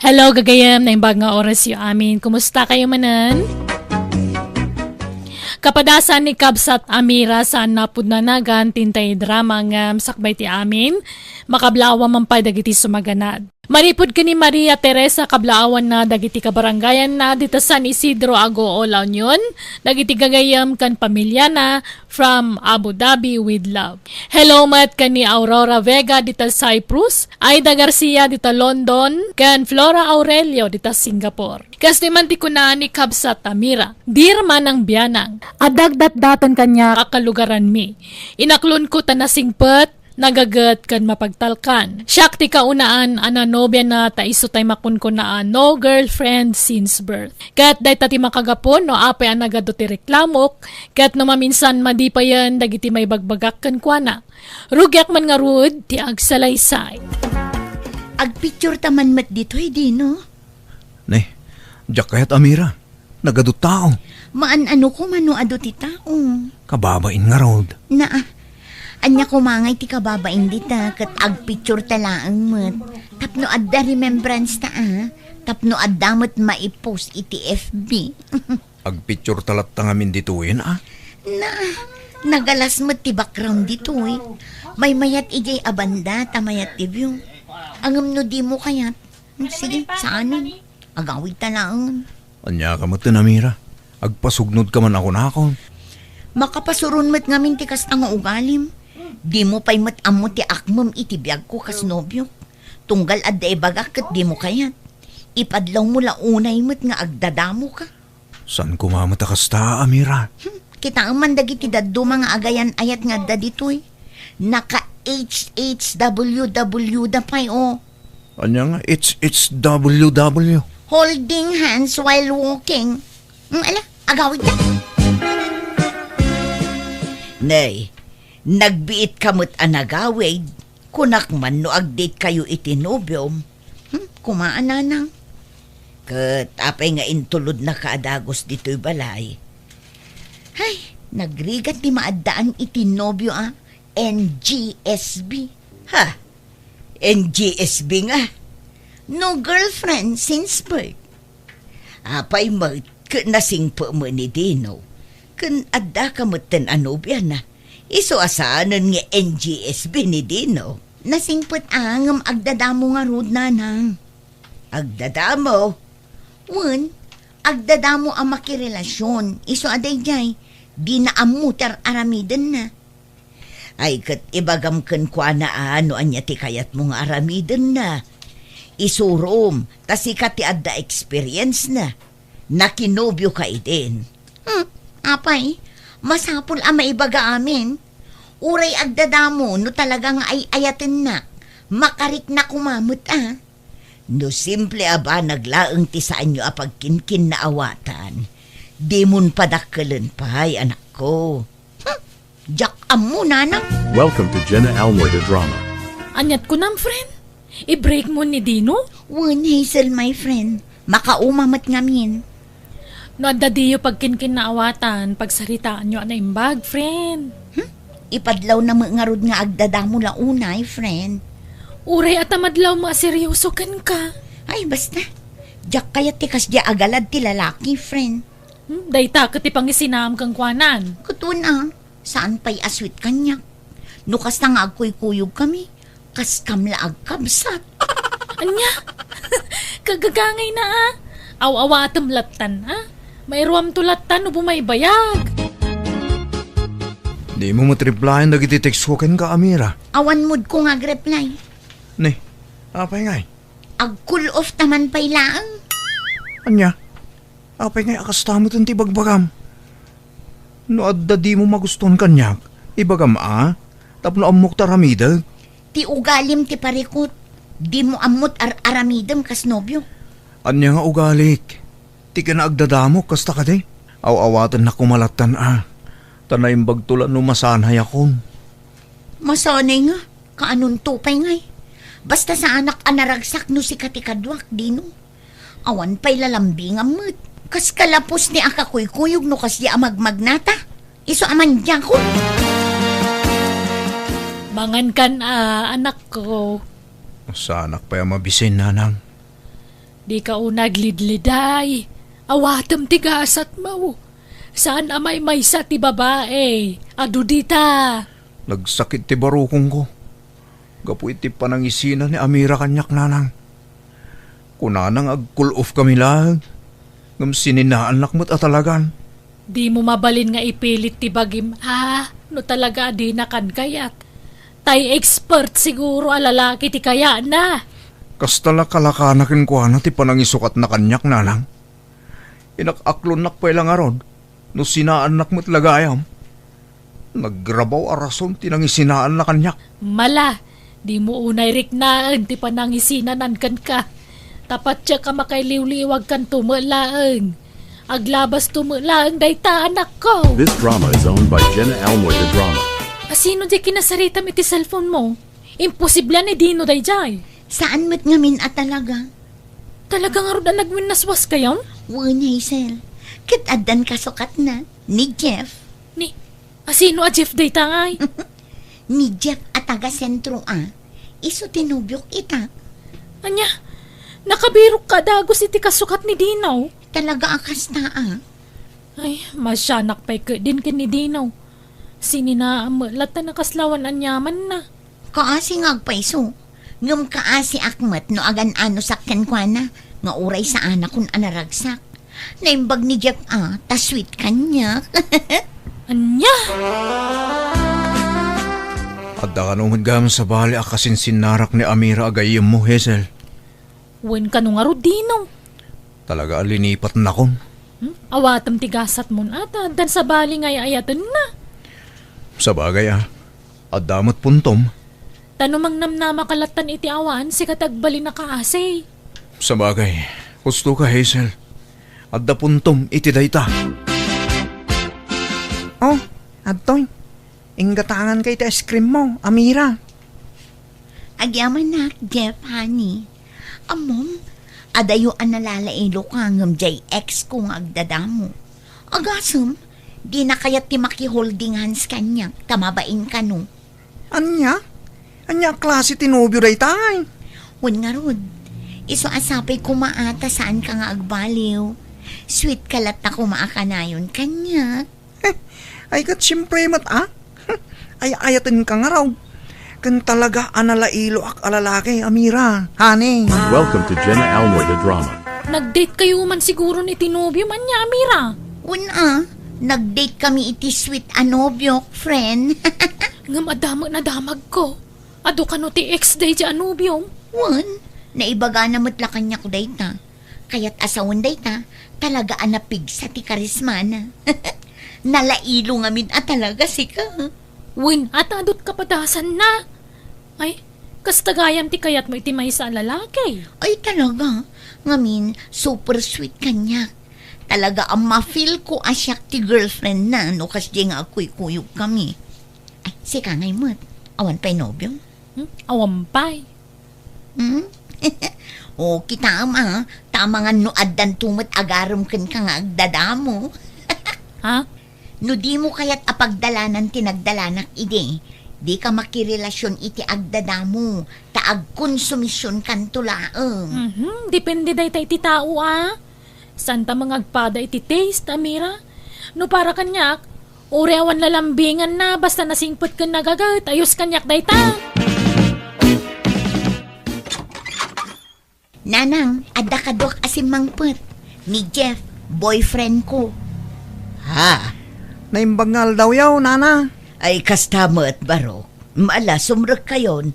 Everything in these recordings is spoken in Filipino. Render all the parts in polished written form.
Hello, gagayam na imbag nga oras yu amin. Kumusta kayo manan? Kapadasan ni Kabsat Amira sa napudnanagan tintay drama nga sakbay ti amin, makablawa man pa dagiti sumaganad. Maripod ka ni Maria Teresa kablaawan na dagiti kabarangayan na dita San Isidro Agoo La Union, dagiti gagayam kan pamilya na from Abu Dhabi with love. Hello mat ka ni Aurora Vega dita Cyprus, Aida Garcia dita London, kan Flora Aurelio dita Singapore. Kas ni manti ko na ni Kabsat Amira, dirman ang biyanang, adagdat daton kanya kakalugaran mi. Inaklon ko tanasingpet, nagagat kan mapagtalkan. Siyak ti kaunaan ananobya na taiso tay makun ko na no girlfriend since birth. Kat day tati makagapon no apay ang nagado ti reklamok, kat no maminsan madi pa yan dagiti may bagbagak kan kuana. Rugyak man nga rud ti agsalaysay. Agpicture taman mat dito'y di no? Ne, diyak kayat Amira, nagado tao. Maan-ano ko mano ado ti tao. Kababain nga rod. Anya kumangay ti kababain dita kat agpicture talaang mat. Tapno adda remembrance ta Tapno adda mat maipost iti FB. Agpicture talat ta ngamin dituin Nagalas mat ti background dito'y. May mayat ijay abanda tamayat ti view. Angam no di mo kayat. Sige, saan? Agawid talaang. Anya ka mat Amira, agpasugnod ka man ako na ako. Makapasurun mat ngamin ti kas nga ugalim. Di mo pa'y mat amo ti akmam iti biyag ko kas nobyo. Tunggal adda ibagak kat di mo kayat. Ipadlaw mo launay mat nga agdadamo ka. San kumamata kasta, Amira? Kita ang mandagi ti daddo mga agayan ayat nga adda dito'y. Naka HHWW da pa'y o. Anya nga, it's WW. Holding hands while walking. Ala, agawid ka. Nay, nagbiit kamot anagawid. Kunak man no agdate kayo itinobyom. Kumaan na nang. Kat apay nga intulod na kaadagos dito'y balay. Ay, nagrigat di maadaan itinobyo NGSB. NGSB nga. No girlfriend since birth. Apay mat, nasing po mo ni Dino. Kan adda ka matan anobya na. Iso asaanan nga NGSB ni Dino. Nasingpot angam agdadamo nga rod nanang. Agdadamo? Wan, agdadamo ang makirelasyon. Iso aday jay, di na amutar aramidan na. Ay kat ibagam kan kwa na ano anya ti kayat mong aramidan na. Isurom, tasikat ti adda experience na. Nakinobyo ka idin. Apay, masapul ang maibaga amin. Uray agdadamo no talagang ay ayatin na. Makarik na kumamot No simple aba naglaang ti sa anyo apagkinkin na awatan. Di mun padakkalan pa'y anak ko. Jack amo nanang. Welcome to Jenna Almoy the Drama. Anyat ko nam, friend. I-break mo ni Dino? One Hazel, my friend. Makaumamat ngamin. No, adadiyo pagkinkin na awatan, pagsaritaan nyo na imbag, friend. Ipadlaw na mga rod nga agdadamo la unay, friend. Uray at amadlaw seryoso kan ka. Ay, basta. Diyak kaya tikas di agalad ti lalaki, friend. Dayta ka ti pangisinam kang kwanan. Kutuna, saan pa'y aswit kanyak? Nukas na nga agkuy-kuyog kami. Kas kamla agkabsat. Anya? Kagagangay na Aw-awa atam latan May ruam tulatan o bumaybayag. Di mo matriplayan dagiti text ko ken ka, Amira. Awan mood ko nga reply. Ne, apay ngay. Ag-cool off taman pa'y laang. Anya, apay ngay akastamot ang tibagbagam. No adda di mo magustuhan kanyak, ibagam tapno amok taramidag. Ti ugalim ti parikot. Di mo amot aramidam kas nobyo. Anya nga ugalik. Ti ka na agdadamo kasta ka de. Aw-awatan na kumalatan Tanay bagtulan no masanay akon. Masanay nga. Kaanon tupay ngay. Basta sa anak anaragsak no si katikadwak dino. Awan pa'y lalambing amot. Kas kalapos ni akakuy-kuyog no kas di amagmagnata. Iso aman diyan ko. Mangan kan anak ko. Sa anak pa yung mabisin, nanang. Di ka naglidliday. Awatam ti gasat mo. Saan amay maysa ti babae? Adu dita. Nagsakit ti barukong ko. Gapu iti panangisina ni Amira kanyak nanang. Kunanang ag-cool off kami lang. Ngam sininaan lakmat atalagan. Di mo mabalin nga ipilit ti bagim. No talaga di na kan kayat. Tay expert siguro alalaki ti kaya na. Kastala kalakanakin ko na ti panangisukat na kanyak nanang. Inakaklon nak pa ilang arod. No sinaan nakmat lagayam. Naggrabaw arason tinangisinaan na kanyak. Mala, di mo unay riknaan ti panangisinan kan ka. Tapat siya ka makailiw-liwag kan tumulaang. Aglabas tumulaang dayta anak ko. This drama is owned by Jenna Almoy the Drama. Sino di kinasaritam iti cellphone mo? Imposible ni Dino dayjay. Saan mo't ngamin at talaga? Talaga nga ro na nagminaswas kayon? Wan, Hazel. Kitadan kasukat na. Ni Jeff. Ni, sino a Jeff dayta ngay? Ni Jeff at taga-sentro Iso tinubyok ita. Anya, nakabirok ka dagos iti kasukat ni Dino. Talaga akas na Ay, masyanak pa din kin ni Dino. Sininaamalat na nakaslawan anyaman na. Kaasi ngagpaiso. Ngam kaasi akmat no agan ano sakyan kwa na. Nga uray sa anak kun anaragsak. Naimbag ni Jeff ta-sweet kanya. Anya? Adda ka nung hanggang sa bali akasin sinarak ni Amira agayim mo, Hazel. Wen ka nung aro Dino. Talaga linipat na kon. Awatam tigasat mo ata. Dan sa bali ngay ayatan na. Sa bagay adamot puntom. Tanumang namnama kalatan iti awan, si katagbali na kaasay. Sa bagay, gusto ka, Hazel. Adda puntom iti dayta. Oh, Adtoy. Inggatangan kay ta ice cream mo, Amira. Agyaman na, Jeff, honey. Amom, adayo ang nalalailo ka ngam jay ex kong agdadamo. Agasam, di na kayat ti maki-holding hands kanya, tamabain ka no. Anya? Anya klase tinubyo daytay. Wan nga rod, iso asapay kumaata saan ka nga agbaliw. Sweet kalat na kumaakanayon kanya. Ay kat siyempre mat Ay ayatin ka nga raw. Kan talaga analailo ak alalaki, Amira. Honey. Welcome to Jenna Almoy the Drama. Nag-date kayo man siguro ni Tinobyo man niya, Amira. Wan nag-date kami iti sweet anobyo, friend. Nga madamag na damag ko. Ado ka no ti ex-day di Anubyo. Wan, naibaga na matla kanya ko dayta. Kaya't asawan dayta, talaga anapig sa ti karismana. Nalailo ngamin talaga sika. Win, at adot kapadasan na. Ay, kastagayam ti kayat mo iti may sa lalaki. Ay talaga, ngamin super sweet kanya. Talaga ang ma-feel ko asyak ti girlfriend na no kasi nga ako'y kuyog kami. Ay, sika ngay mo't, awan pa'y nobyo. Awampay. O kita tama nga no addan tumat agaram kan ka nga agdadamo. Ha? No di mo kaya't apagdalanan tinagdalanak ide, di ka makirelasyon iti agdadamo, taag konsumisyon kan tulaang. Depende day tayo iti tao Santa mga agpada iti taste, Amira. No para kanyak, urewan lalambingan na basta nasingpot ka nagagat, ayos kanyak day ta. Nanang, adda kadok asim mangpet. Ni Jeff, boyfriend ko. Ha? Naimbangal daw yaw, nana. Ay kastamat baro. Maala, sumrek kayon.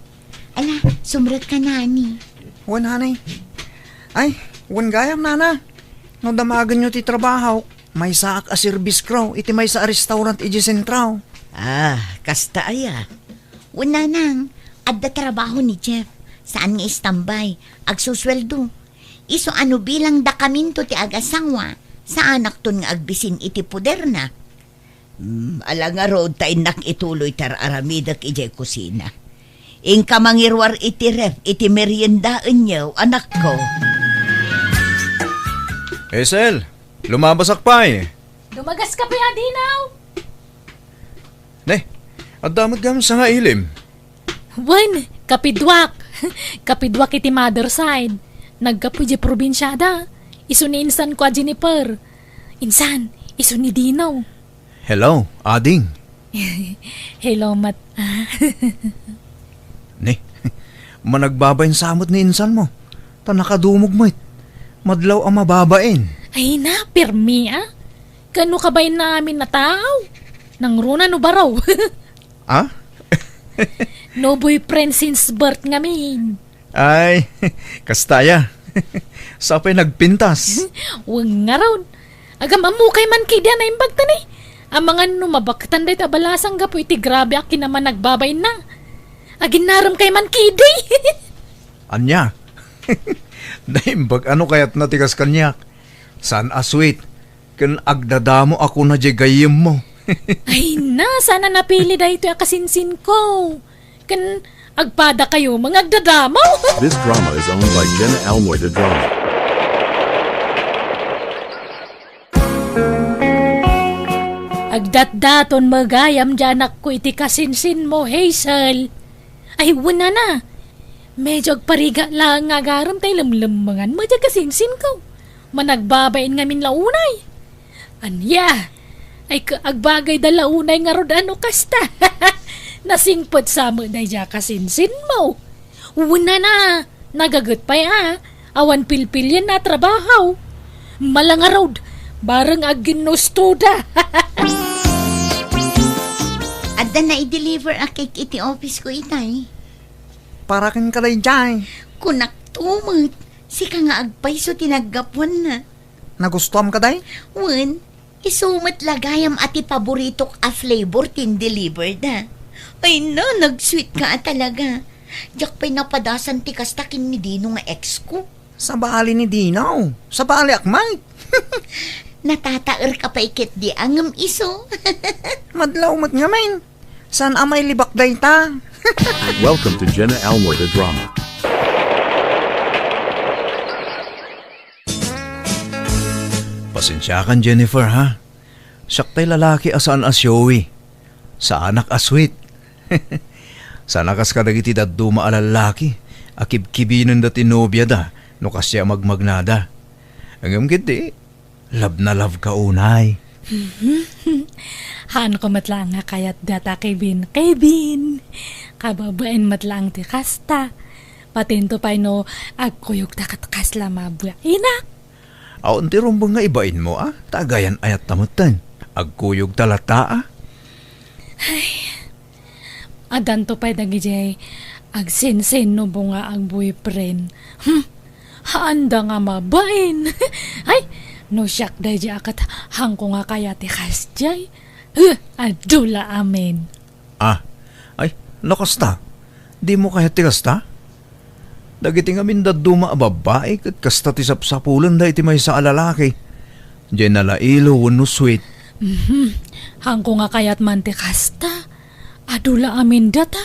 Ala, sumrek ka nani. Wan, hanay. Ay, wan gayam, nana. No damagan nyo ti trabaho, may saak a service kraw, iti may sa restaurant iji sentraw. Kasta aya. Una nang, adda trabaho ni Jeff. Saan nga istambay, agsusweldo. Iso ano bilang dakaminto ti agasangwa, sa anak ton nga agbisin iti puder na. Ala nga road tayo nakituloy tar aramidak ijay kusina. Ingka mangirwar iti ref, iti meriendaan niyo, anak ko. Hazel, lumabasak pa Dumagas ka pa Dinaw. Ne, adamot gam sa nga ilim. Wan, kapidwak. Kapidwak iti mother side. Nagkapoy di probinsyada. Iso ni Insan ko a Jennifer. Insan, iso ni Dino. Hello, ading. Hello, Mat. Ni, managbabayin samot ni insan mo. Ta nakadumog mo it. Madlaw ang mababain. Ay na, permi Kano ka ba namin na tao? Nang runa no baraw? Ah? No boyfriend since birth ngamin. Ay, kastaya. Sapay nagpintas. Huwag nga raw. Agam amukay man kidya na imbagtan eh. Ang mga numabaktan dahi tabalasang gapo iti grabe aki naman nagbabay na. Agin naram kay man kiday. Anya? Naimbag ano kaya't natigas kanyak? San aswit? Kan agdadamo ako na di gayem mo. Ay na, sana napili dahi ito yung kasinsin ko. Kan agpada kayo mga agdadamaw. This drama is owned by Jenna Almoy the Drama. Agdat-daton magayam dyan ako iti kasinsin mo, Hazel. Ay, wala na. Medyo agpariga lang nga garam tayo lamlamangan mo dyan kasinsin ko. Managbabain ngamin launay. Anya, ay agbagay da launay nga rod ano kasta. Nasingpot sa mo na dyan kasinsin mo. Wala na. Nagagot pa awan pilpil yan na trabaho. Malanga rod. Barang aginustuda. Adda na i-deliver a cake iti office ko itay. Para kan kalay dyan. Kunak tumot. Si ka nga agpay so tinaggapuan na. Nagustuhan ka day? Wen, isumat lagayam ati paborito a flavor tin-deliver na. Ay na, nag-sweet ka talaga. Diyak pa'y napadasan ti kastakin ni Dino nga ex ko. Sa baali ni Dinaw. Sa baali akmay. Natataer ka pa ikit di angam iso. Madlaw mat nga main. San amay libak day ta? Welcome to Jenna Almoy the Drama. Pasensya kan Jennifer ha. Siyaktay lalaki asaan asyowi. Sa anak aswit. Sana kas kadagiti daduma alalaki. Akib-kibinan da tinobya da. No kasya magmagnada. Hanggang kiti. Love na love ka unay. Han ko matlang nga kayat data Kevin. Kevin! Kababain matlang ti kasta. Patinto pa no agkuyog takat kasla mabuya. Inak! Aon ti rumbang nga ibain mo Tagayan ayat tamutan. Agkuyog talata Adan to pa dagijay. Agsinsin no bunga ang boyfriend. Haanda nga mabain. Ay! No siyak day di akat hangko nga kaya ti kasjay. Adula amin. Ay, nakasta. Di mo kaya ti kasta? Dagiti nga mindaduma a babae kat kasta ti sapsapulan da iti may sa alalaki. Diyan nalailo wano sweet. Hangko nga kayat man ti kasta. Adula amin data.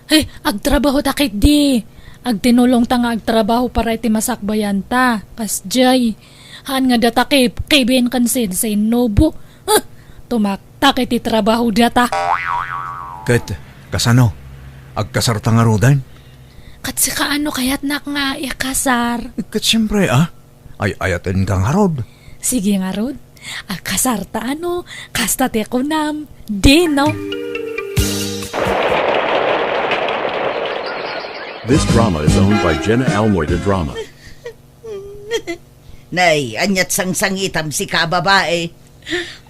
Ay, agtrabaho takit di. Agtinulong ta nga agtrabaho para iti masakbayan ta. Kasjay. Han nga data kay Ben kansin sa inobo. Tumaktak iti trabaho data. Kat, kasano? Agkasarta nga rodan? Kat si kaano kayat nak nga ikasar. Kat siyempre ay ayatin kang harod. Sige nga rod. Kasarta ano, kasta te kunam. Dino. This drama is owned by Jenna Almoy the Drama. Nay, anyat sang-sangitam si kababae.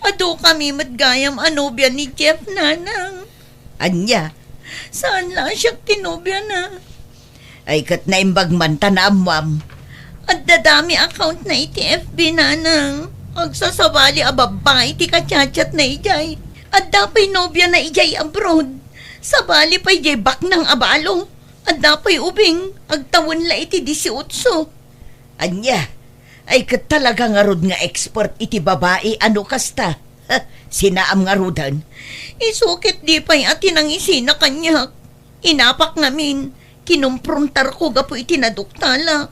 Ado kami matgayam anobya ni Jeff nanang. Anya, saan lang siya tinobya na? Ay kat naimbag man tanamwam. At dadami account na iti FB nanang. Agsasabali a babae iti kachat-chat na ijay. At dapay nobya na ijay abroad. Sabali pa ijay bak ng abalo. At dapay ubing agtawon la iti 18. Anya, ay kat talaga nga rod nga expert iti babae ano kasta. Sinaam nga rodan. Isukit di pa'y atin ang isina kanyak. Inapak ngamin. Kinumprontar ko gapo iti naduktala.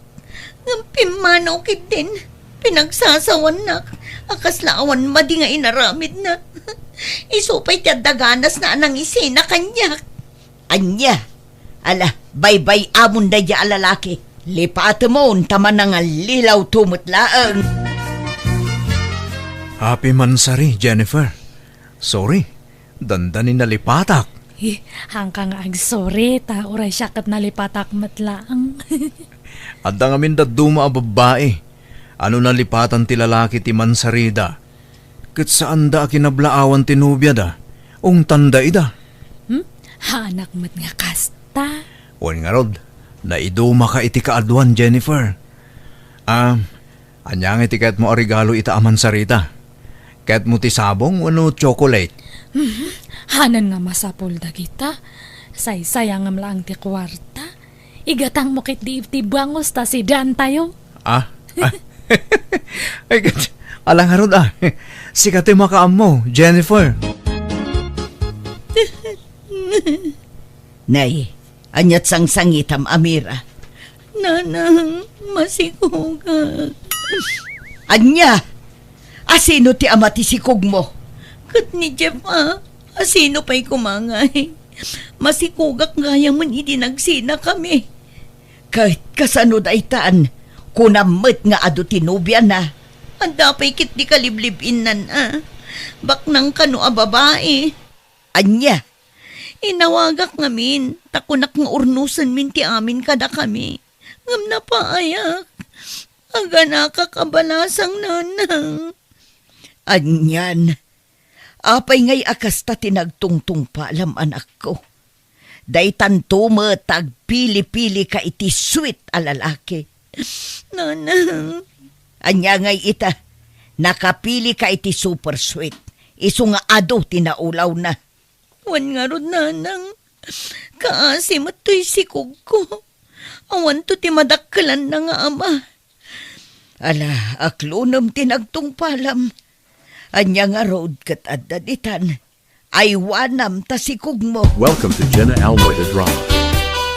Pimanaw kit din. Pinagsasawan na. Akaslaawan madi nga inaramid na. Isupay ti daganas na anang isina kanyak. Anya. Ala, bye-bye amon da ya alalaki. Lipat mo, taman nga lilaw tumutlaang. Happy Mansari, Jennifer. Sorry, dandanin na lipatak. Hangkang sorry, ta uray siya kat nalipatak matlaang. Adda nga min daduma a babae. Ano na lipatan ti lalaki ti Mansarida. Kat saan da kinablaawan ti nubya da? Ung tanda ida. Hanak mat nga kasta. Wan nga rod, naiduma ka iti kaadwan, Jennifer. Anyang iti kat mo a regalo ita a Mansarita. Kat mo ti sabong wano chocolate. Hanan nga masapol da kita. Say-sayang nga lang ti kwarta. Igatang mo kit di iti bangos ta si Dan tayo. Ay, kat, alang nga rod Sikat yung makaam mo, Jennifer. Nay, anyat sang sangitam Amira. Nanang, masikugak. Anya, asino ti ama ti sikog mo? Kat ni Jeff asino pa'y kumangay. Masikugak nga yaman idinagsina kami. Kahit kasano da itaan, kunamit nga ado tinubya na. Anda pa'y kit di kaliblibin nan Baknang kano a babae. Anya, inawagak ngamin, takunak nga urnusan min ti amin kada kami. Ngam na paayak, aga nakakabalasang nanang. Anyan, apay ngay akasta tinagtungtung pa alam anak ko. Day tanto mo tagpili-pili ka iti sweet a lalaki. Nanang, anya ngay ita, nakapili ka iti super sweet. Isu nga ado tinaulaw na. Wan nga rod nanang, kaasim at to'y sikog ko. Awan to ti madakkelan na nga ama. Ala, aklunam tinagtong palam. Anya nga rod kat adaditan. Ay wanam ta sikog mo. Welcome to Jenna Almoy the Drama.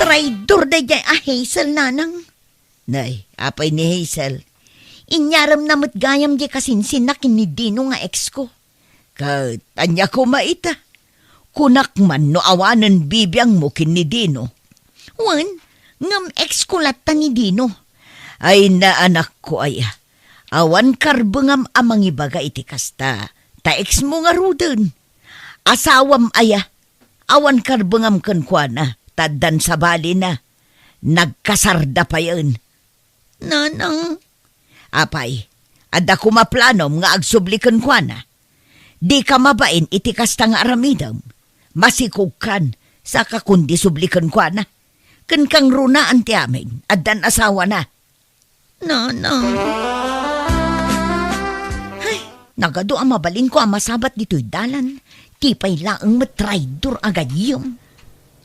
Traidor da dyan Hazel nanang. Nay, apay ni Hazel. Inyaram namat gayam di kasinsin na kinidino nga ex ko. Kat anya ko maita. Kunak man no awanan bibiyang mo kinidino. Wan, ngam ex ko lata ni Dino. Ay na anak ko ay awan karbengam amang ibaga iti kasta. Ta ex mo nga ruden. Asawam aya, awan karbengam ken kuana. Taddan sa bali na. Nagkasarda pa yun. Nanang. Apay, adda ko maplanom nga agsublikan kuana. Di ka mabain iti kasta nga aramidam. Masikog kan sa kakundi sublikan kuana. Ken kang runaan ti amin, addan asawa na. Nanang. Ay, nagado ang mabalin ko ang masabat dito'y dalan. Tipay laang matraidor agayom.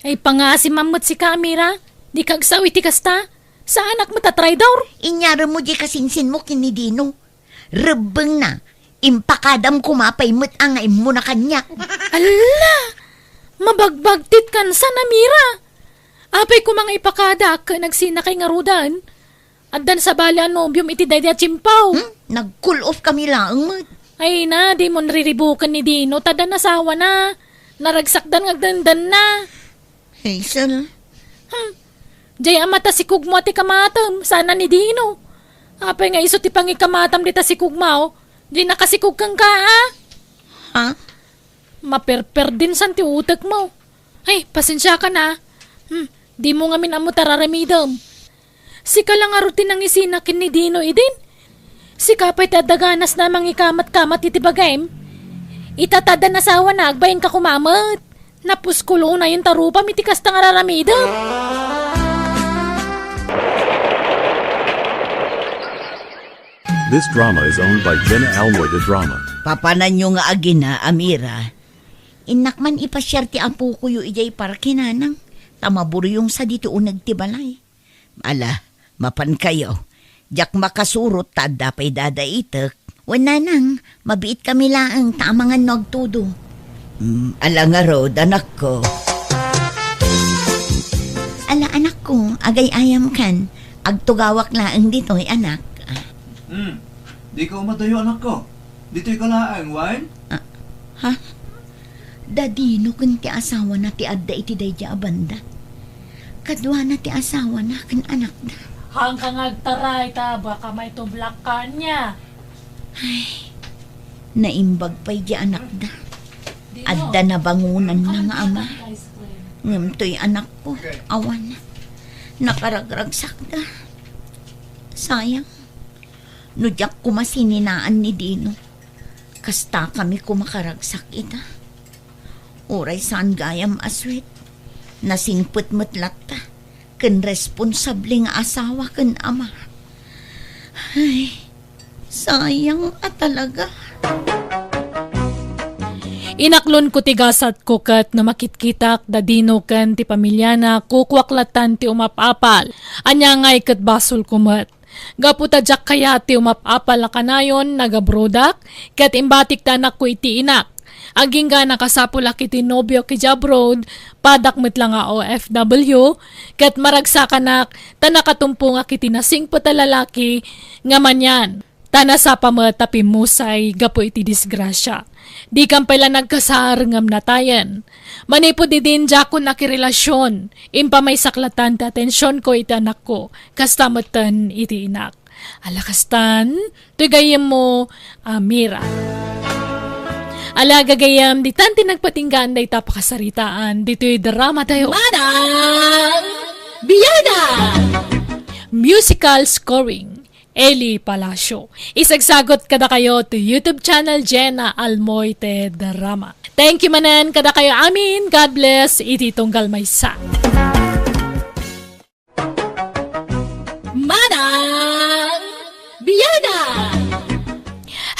Ay pangasi mamot si Kamira. Di kagsawi ti kasta. Sa anak mo tatraidor? Inyara mo di kasinsin mo kinidino. Rebeng na, impakadam kumapay mo't angay mo na kanya. Ala! Mabagbagtit kan sa namira. Apay ko mga ipakada ka nagsina kay nga rudan. Addan sa bala nobyom iti dayda chimpaw. Nag-cool off kami lang mo. Ay na, di mo nariribukan ni Dino. Tadan asawa na. Naragsakdan ngagdandan na. Hazel. Jay amata si Kugmo ati kamatam. Sana ni Dino. Apay nga iso ti pangikamatam dita si Kugmao. Di nakasikug kang ka Ha? Maperper din san ti utak mo. Ay, pasensya ka na. Di mo nga minamo tararamidam. Sika lang arutin ang isinakin ni Dino idin. Sika pa'y tadaganas na mangikamat-kamat iti bagayem. Itatada na sawa na agbayin ka kumamat. Napuskulo na yung tarupa mitikas tang araramidam. This drama is owned by Jenna Almoy the Drama. Papanan nyo nga agina, Amira. Inakman ipasyar ti apo ko yu ijay parkinanang. Tamaburo yung sa dito unag ti balay. Ala, mapan kayo. Jak makasurot tada pa'y dadaitek. Wala nang, mabiit kami laang tamangan nagtudo. Ala nga rod, anak ko. Ala anak ko, agay ayam kan. Agtugawak laang dito'y anak. Di ka umatayo, anak ko. Dito'y kalaang, wine? Ha? Dadino kun ti asawa na ti adda iti dayja abanda. Kadwa na ti asawa na kan anak na. Hanggang agtaray ta, baka may tublak ka niya. Naimbag pa'y di anak da. Adda na bangunan na nga ama. Ngam to'y anak ko, awan na. Nakaragragsak da. Sayang. Nudyak ko masininaan ni Dino. Kasta kami kumakaragsak ita. Uray saan gayam aswit. Nasingput matlat ta. Ken responsable nga asawa ken ama. Ay, sayang talaga. Inaklon ko tigasat ko kat na makitkitak da dino ken ti pamilya na kukwaklatan ti umapapal. Anya ngay kat basol kumat. Gaputa jak kaya ti umapapal na kanayon nagabrodak kat imbatik tanak ko iti inak. Aging nga nakasapula kiti nobyo ki Jabrod, padak met lang nga OFW, kat maragsakanak, tanakatumpo nga kiti nasing patalalaki, nga manyan. Tana sa pamatapi musay, gapo iti disgrasya. Di kam pala nagkasar ngam natayan. Manipo di din jakon nakirelasyon, impa may saklatan ti atensyon ko iti anak ko, kastamatan iti inak. Alakastan, tugayem mo, Amira. Ala gagayam, di tanti nagpatinggan da itapakasaritaan, dito'y drama tayo. Manang Biyada! Musical scoring, Eli Palacio. Isagsagot kada kayo to YouTube channel Jenna Almoite Drama. Thank you manan kada kayo amin. God bless. Iti tunggal maysa. Manang Biyada!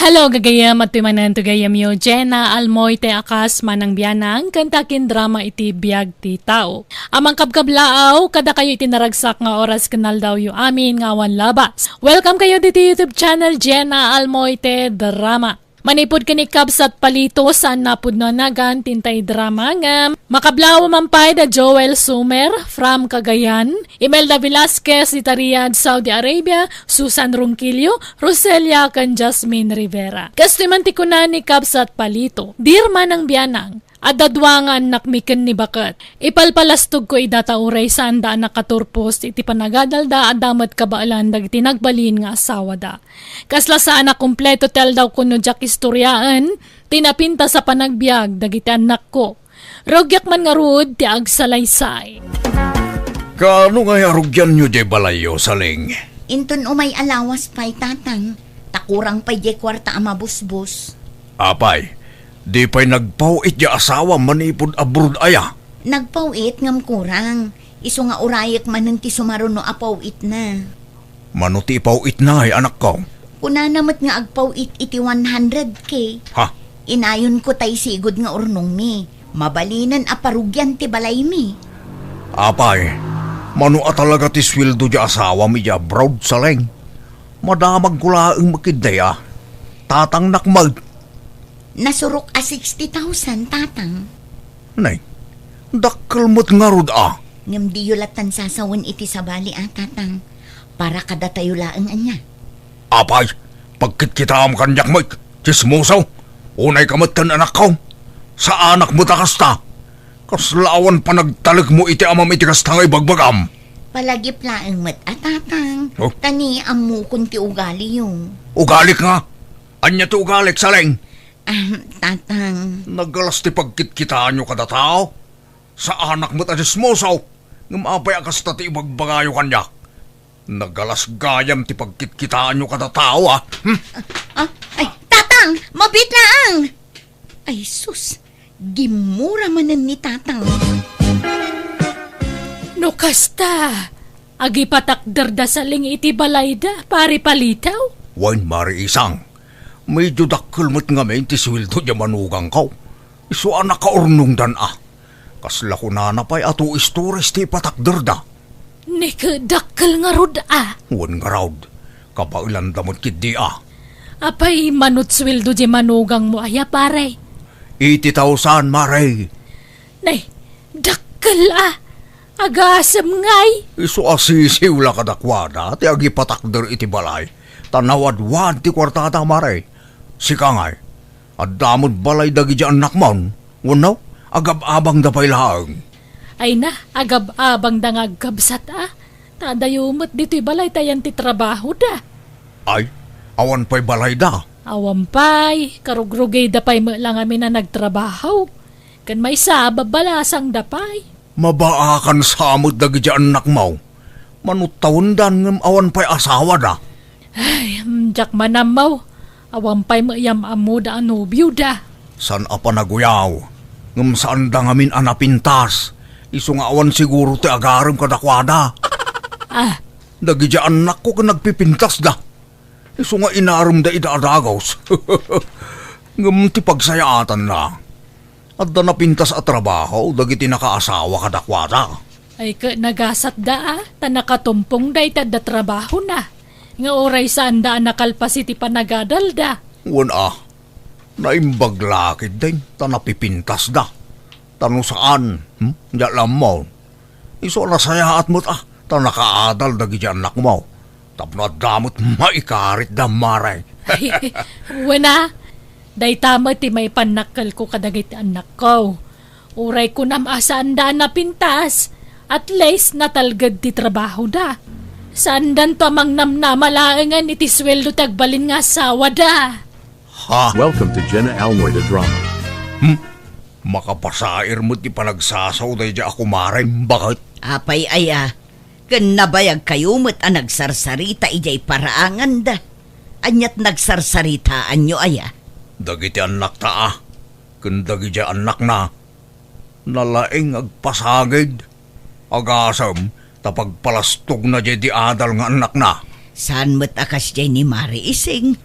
Hello, gagayam at tumanan to gayam yo, Jenna Almoite akas manang biyanang kantakin drama iti biyag ti tao. Amang kabkablaaw, kada kayo itinaragsak nga oras kanal daw yo amin nga awan labas. Welcome kayo dito YouTube channel Jenna Almoite Drama. Manipod kini kabsat palito saan napud no nagan tintay drama nga makablaw mampay da Joel Sumer from Cagayan, Imelda Velasquez ita Riyadh, Saudi Arabia, Susan Ronquillo, Roselia kan Jasmine Rivera. Kastiman ti kunan ni kabsat palito, dirman ang biyanang, adadwangan nakmiken ni bakat. Ipalpalastog ko idata uray saan da nakaturpos iti panagadalda adamat kabaalan dagiti nagbalin nga asawa da. Kasla saan na kumpleto tel daw kuno jak istoryaan, tinapinta sa panagbiag dagiti anak ko. Rogyak man nga rud ti agsalaysay. Kaano nga arugyan nyo di balayo, saling? Inton umay alawas pa'y tatang. Takurang pa'y di kwarta ama busbus. Apay, di pa'y nagpawit ya asawa manipod abroad aya. Nagpawit ngam kurang. Iso nga urayak man ti sumaruno apawit na. Manuti pawit na ay anak ko. Kuna namat nga agpawit iti 100K. Ha? Inayon ko tay sigod nga urnong mi. Mabalinan aparugyan ti balay mi. Apay, manu talaga ti sweldo di asawa mi ya abroad, saling. Madamag kulaang makidaya. Tatang nakmag. Nasurok a 60,000 tatang. Nay, dakkel mo't nga rod Ngam di yulatan sasawan iti sabali tatang. Para kada tayo laang anya. Apay, pagkit kita am kanyak mo, chismosaw, unay kamatan anak ko. Sa anak mo takasta. Kaslawan pa nagtalag mo iti amam iti kastangay bagbagam. Palagip laang mat tatang. Oh? Tani amu kun ti ugali yung. Ugalik nga. Anya ti ugalik, saling. Tatang. Nagalas ti pagkit kita nyo kada tao. Sa anak mo ta chismosaw, ngumapay akasta ti ibagbagayo kanya. Nagalas gayam ti pagkit kita nyo kada tao, Ay, tatang! Mabit laang! Ay, sus! Gimura manan ni tatang. No kasta, agi patakder da saling iti balayda, pari palitaw. Wan mari isang. Medyo dakkel mo't nga may ti sweldo di manugang ko. Iso anak ka urnong dan Kasla ko nanapay ato istores ti patakder da. Nikadakkel nga rod Wan nga raud. Kapailan damot kid Apay manut sweldo di manugang mo aya pare. 80,000 maray. Nay, dakkel agasam ngay. Iso asisiw la kadakwada ti agi patakder iti balay. Tanawad-wad ti kwartada maray. Sika ngay. Adamod balay dagi di anak mon. Wano, agab-abang dapay laang. Ay na, agab-abang dangag kabsat Tadayumot dito'y balay tayan ti trabaho da. Ay, awan pa'y balay da. Awampay, karugrugay dapay mo lang amin na nagtrabaho. Kan may sabab balasang dapay. Mabaakan sa amot dagi anak mo. Manutawon dan ngam awan pa'y asawa da. Ay, jak manamaw. Awampay mo yam amo da anubyo da. San apa naguyaw? Ngam saan da ngamin anapintas. Iso nga awan siguro ti agaram kadakwada. Ah, Dagi anak ko ka nagpipintas da. Iso nga inaram da idaadagaws. Ngam ti pagsayaatan na. At da napintas at trabaho, dagi ti nakaasawa kadakwada. ay ka nagasat da tanakatumpong da itad da trabaho na. Nga oray saan da nakalpas iti panagadal da. Wana, naimbaglakid din, tanapipintas da. Tano saan, Diyan lang mo. Iso nasayaat mo't tanakaadal dagi anak mo. Tapno at damot maikarit da maray. Wana, day tama ti may panakal ko kadagit anak ko. Uray ko nam asaan da na pintas, at least natalgad ti trabaho da. Saan dan to amang namnamalaangan iti sweldo tagbalin nga asawa da. Ha? Welcome to Jenna Almoida Drama. Makapasair mo ti panagsasaw day di ako maray. Bakit? Apay aya, kan nabayag kayo mo't nagsarsarita ijay paraangan da. Anyat nagsarsaritaan nyo aya. Dagiti anak ta Kun dagi anak na. Nalaing agpasagid. Agasam, tapagpalastog na di adal nga anak na. Saan mo't akas jay ni Mari Ising?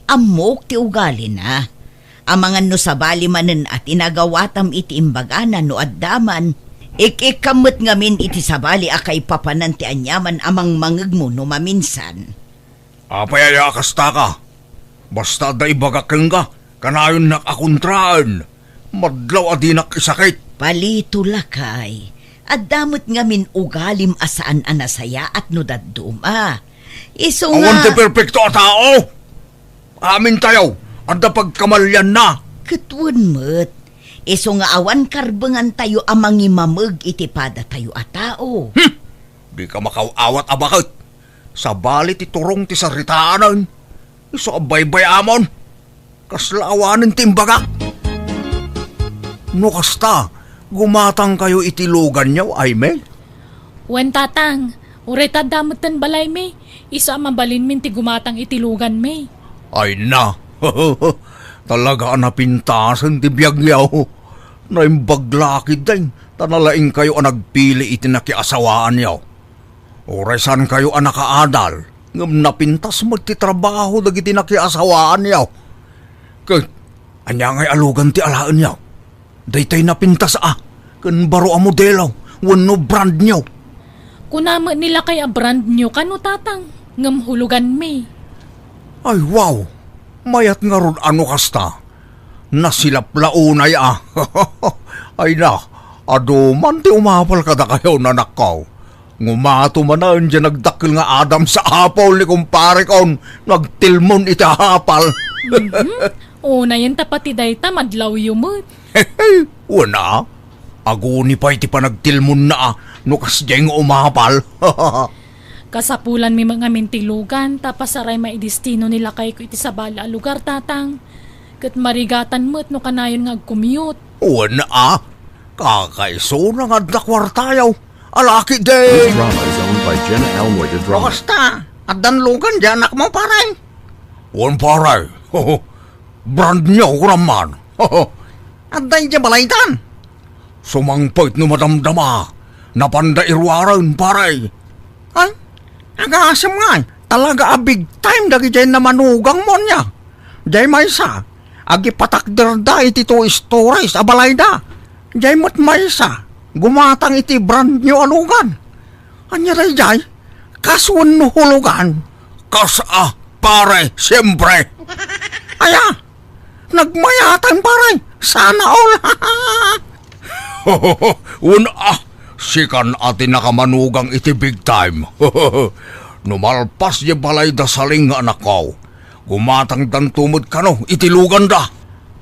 Amok ti ugali na. Amangan no sa bali manen at inagawatam iti imbaganan no addaman. Ikikamot ngamin iti sabali akay papanan ti anyaman amang mangagmo no maminsan. Apay aya kasta ka. Basta da ibagakeng ka. Kanayon nakakontraan. Madlaw adinak isakit. Palito lakay. At damot ngamin ugalim asaan anasaya at no dadduma. Iso Awan ti nga... perfecto a tao. Amin tayo. At da pagkamalyan na. Katwan mo't. Iso nga awan karbangan tayo amang imamag iti pada tayo a tao. Di ka makawawat abakit. Sa balit iturong ti saritaanan. Iso abaybay amon. Kaslaawanan timbaga. No kasta, gumatang kayo itilugan niyaw, ay me? Wen tatang, uray tadamutan balay me. Isa mabalin min ti gumatang itilugan me. Ay na. Talaga napintasan ti biyagyaw. Naimbaglakid din. Tanalaing kayo ang nagpili iti nakiasawaan niyaw. Oray saan kayo ang nakaadal. Ngam napintas magtitrabaho dagiti nakiasawaan niyaw. Kaya, anya ngay alugan ti alaan niyaw. Daytay napintas kan baro a modelo. Wano brand niyaw. Kunama nila kay a brand nyo kano tatang. Ngam hulugan me. Ay wow. Mayat nga ron ano kasta. Nasilap launay Ay na, aduman ti umapal kada kayo nanakaw. Ngumato man na dyan nagdakil nga Adam sa apol ni kumpare kon. Nagtilmon iti hapal. Una yan tapati dayta madlaw yumot. Wala. Aguni pa iti panagtilmon na nukas dyan umapal. Kasapulan mi mga mintilugan tapas aray maidistino nila kay ko iti sabala a lugar tatang. Kat marigatan mo't no kanayon nga agkumiyot. Wala. Kakaiso na nga dakwartayaw. Alaki This din. drama is owned by Jenna Almoida Drama. Basta, at danlugan dyan anak mo paray. Wan paray. Brand niyo raman. At dahin dyan balaytan. Sumangpait no madamdama. Napanda irwaran paray. Ay, agasam nga. Talaga a big time dagi dyan na manugang mo niya. Dyan maysa. Agi patakder da iti to stories abalay da. Dyan mo't maysa. Gumatang iti brand nyo alugan. Anya ray jay. Kaswan no hulugan. Kasa pare, siyempre. Aya. Nagmayatan paray. Sana all. Sikan atin nakamanugang iti big time. Numalpas di balay da saling nga anak ko. Gumatang dan tumod ka no, itilugan da.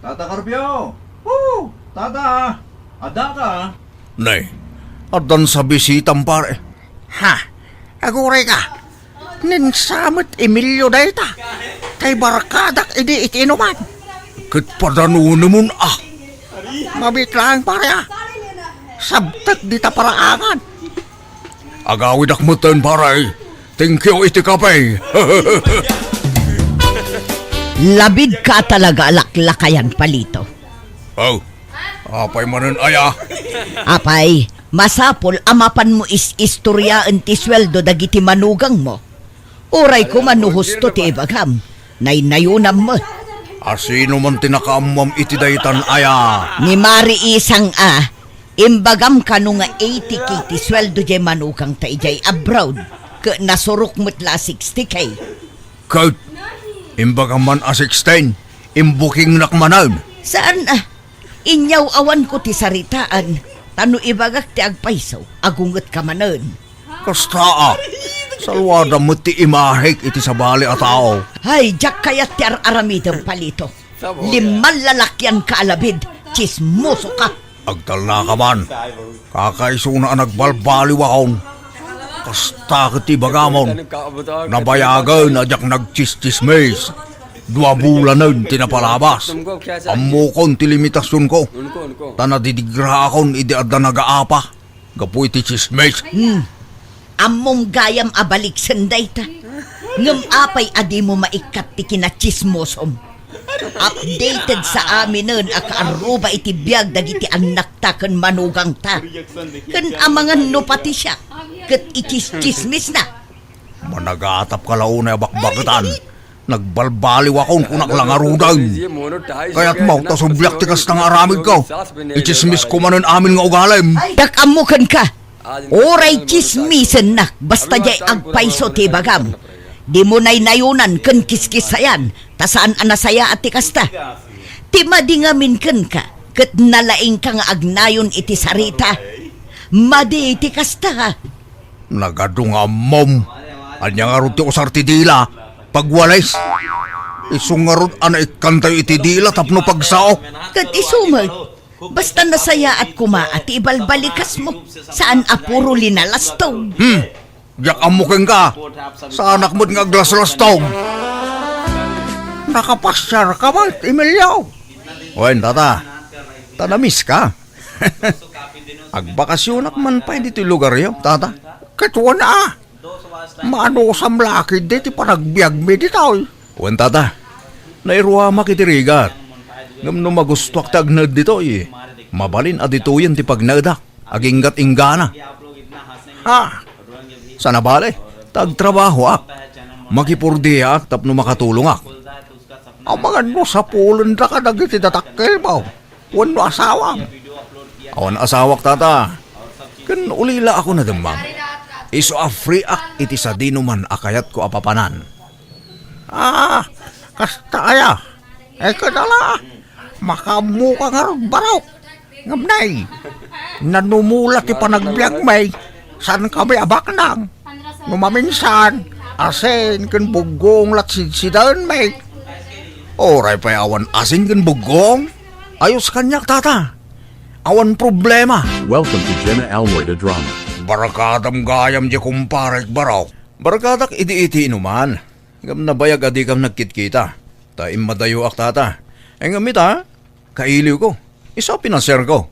Tata Carpio! Woo! Tata! Ada ka? Nay, adan sa bisitang pare. Ha. Aguray ka. Ninsamot Emilio dayta. Kay barkadak idi itinuman. Kat padano naman Mabitlang pare Sabtak di ta paraangan. Agawid akmutan pare. Thank you iti kapay. Labid ka talaga alaklakayan palito. Oh, apay manan aya. Apay, masapol amapan mo istoryaan ti sweldo dagiti manugang mo. Uray ko manuhusto ti ibagam. Naynayunam mo. Asino man tinakaamam iti daytan aya. Ni Mari isang imbagam ka nung nga 80k ti sweldo jay manugang ta ijay abroad. Ka nasurok mo't la 60k. Kurt, imbaga man a 16, imbuking nakmanan. Saan Inyaw awan ko ti saritaan. Tano ibagak ti agpaisaw, agungot ka manan. Kastaa, salwada mo ti imahik iti sabali a tao. Hay, jak kayat ti aramidang palito. 5 lalakyan ka alabid, chismoso ka. Agtala ka man, kakaiso na nagbalbaliw akong. Kasta kiti bagamon, nabayagan na jak nagchistismes. 2 bulan nun tinapalabas. Amukon ti limitasyon ko. Tanadidigra akon idi adda nagaapa. Gapu iti chismes. Among gayam abalik sanday ta. Ngam apay adi mo maikat ti kinachismosom. Updated sa amin nun akaaruba iti biyag dagiti anak ta kan manugang ta. Kan amangan no pati siya. Kat ichis-chismis na. Managatap ka launay bakbakatan. Nagbalbaliw akong kunak lang arudan. Kaya't mau tasubyak tikas ng aramid ko. Ichismis ko manan amin nga ugalim. Dakamukan ka. Oray chismisen na. Basta jay agpaiso ti bagam. Di mo na'y nayunan kan kiskisayan. Tasaan anasaya at tikasta. Ti madingamin kan ka. Kat nalaing ka nga agnayon iti sarita. Madi iti kasta. Nagadunga mom. Anya nga ron ti usar ti dila. Pagwalis. Isungarod ana ikantay iti dila tapno pagsao. Kat isumag. Basta nasaya at kumaat ibalbalikas mo. Saan apuro linalastong. Yak amuking ka. Sa anak mo't nga glas-lastong. Nakapasyar ka ba, Emilio? Oy, tata. Tanamis ka. Agbakasyonak man pa dito lugar yo, tata. Katwa na Maano samlakid di ti panagbiag mi ditaw. Oy, tata. Nairuama kiti rigat. Ngam no magustuak tagnad dito Mabalin adituyan ti pagnadak. Aginggat ingana. Sana bale, tagtrabaho ak. Makipurdiya ak tapno makatulong ak. Ang mga no sa pulon na ka nagiti datakkel mo. Wano asawa. Awan asawak tata. Kan ulila ako na damang. Iso a free ak iti sa dinuman akayat ko apapanan. Kasta aya. Kadala. Makamuka nga ron barok. Ngamnay. Nanumula ti panagbiag may. San kami abak nang. Ngumaminsan. Asin kan bugong latsidsidan may. Oray pa'y awan asin kan bugong. Ayos kanyak tata. Awan problema. Welcome to Jenna Almoida Drama. Barakadam gayam di kumparik barok. Barakadak iti-iti inuman. Ngam nabayag adi kam nagkitkita. Ta imadayo ak tata. Ngamit kailiw ko. Isa pinasyer ko.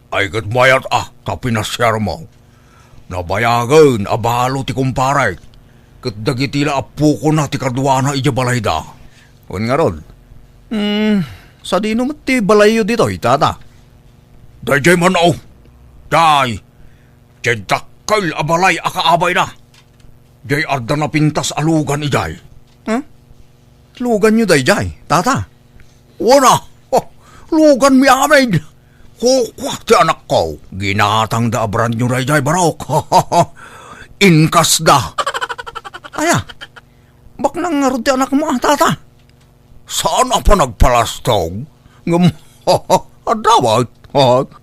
Ay kat mayat ta pinasyer mo. Nabayagan abalo ti kumparik. Kat dagitila apu ko na ti kadwana ija balayda. Kung nga rod. Sa di naman ti balayo dito tata. Dajay man Day. Jay dakal abalay akaabay na. Jay arda na pintas alugan ijay. Lugan nyo dayjay, tata. Wala. Lugan mi amin. Kukwak ti anak ko. Ginatang da abran nyo dayjay barok. Inkas da. Aya. Bak nang nga ti anak mo tata. Saan pa nagpalastong? Adawat.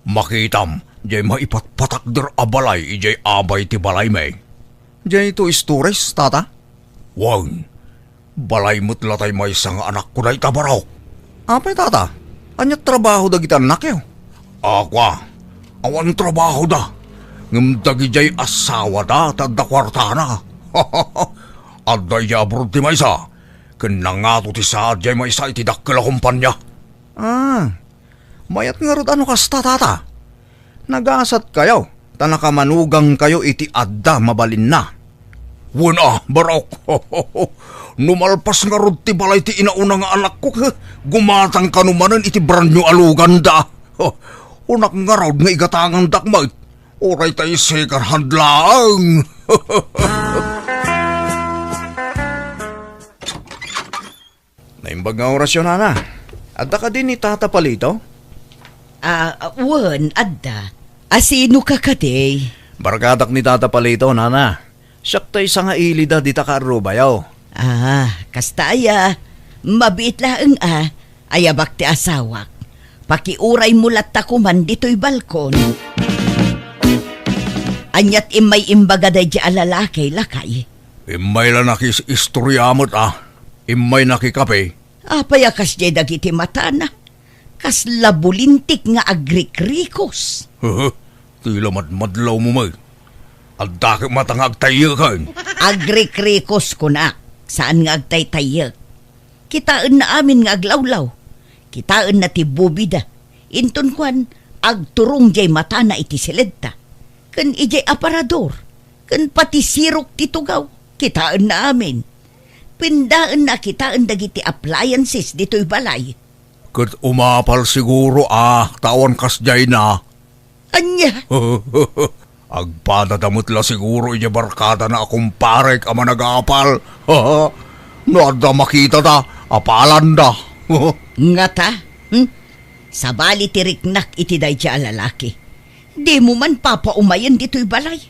Makitam. Jay maipatpatakder abalay ijay abay ti balay may. Jay ito istores, tata? Wang, balay mo't latay may isang anak ko na itabarok. Apay, tata? Anyat trabaho da kita anak yaw? Akwa, awan trabaho da. Ngam dagijay asawa da tadda kwartana. Adday abroad ti maysa. Kanangato ti saad jay maysa iti dakkel a kumpanya. Mayat nga rod ano kasta tata. Nagasat kayo. Tanakamanugang kayo iti adda mabalin na. Wala, barok. Numalpas nga rod ti balay ti inauna nga anak ko. Gumatang kanumanan iti branyo alugan da. Unak nga rod nga igatangang dakmay. Oray tayo second hand lang. Naimbag nga orasyon na. Adda ka din ni Tata Palito? Wan, adda. Asino ka kaday? Barkadak ni Tata Palito, nana. Siyak tayo sa nga ilida di ta karubayaw. Kastaya. Mabit lang ayabak ti asawak. Pakiuray mulat ta kuman dito'y balkon. Anyat imay imbagaday di alalakay lakay. Imay lang nakis istoryamot Imay nakikape. Payakas di dagiti mata na. Kas labulintik nga agrikrikos. Tila madlaw mo may. Adda ka matang agtayakan. Agrikrikos ko na. Saan nga agtaytayak? Kitaan na amin nga aglawlaw. Kitaan na ti bubida. Inton kwan, agturong jay mata na iti silenta. Kan ijay aparador. Kan pati sirok ti tugaw. Kitaan na amin. Pindaan na kitaan dagiti appliances dito'y balay. Kat umapal siguro tawan kas jay na. Anya? Agpadadamot la siguro iya barkada na akong parek ama nag-aapal. Nada makita da, apalan da. Nga ta? Sabali tiriknak iti day siya lalaki. Di mo man papaumayan dito'y balay.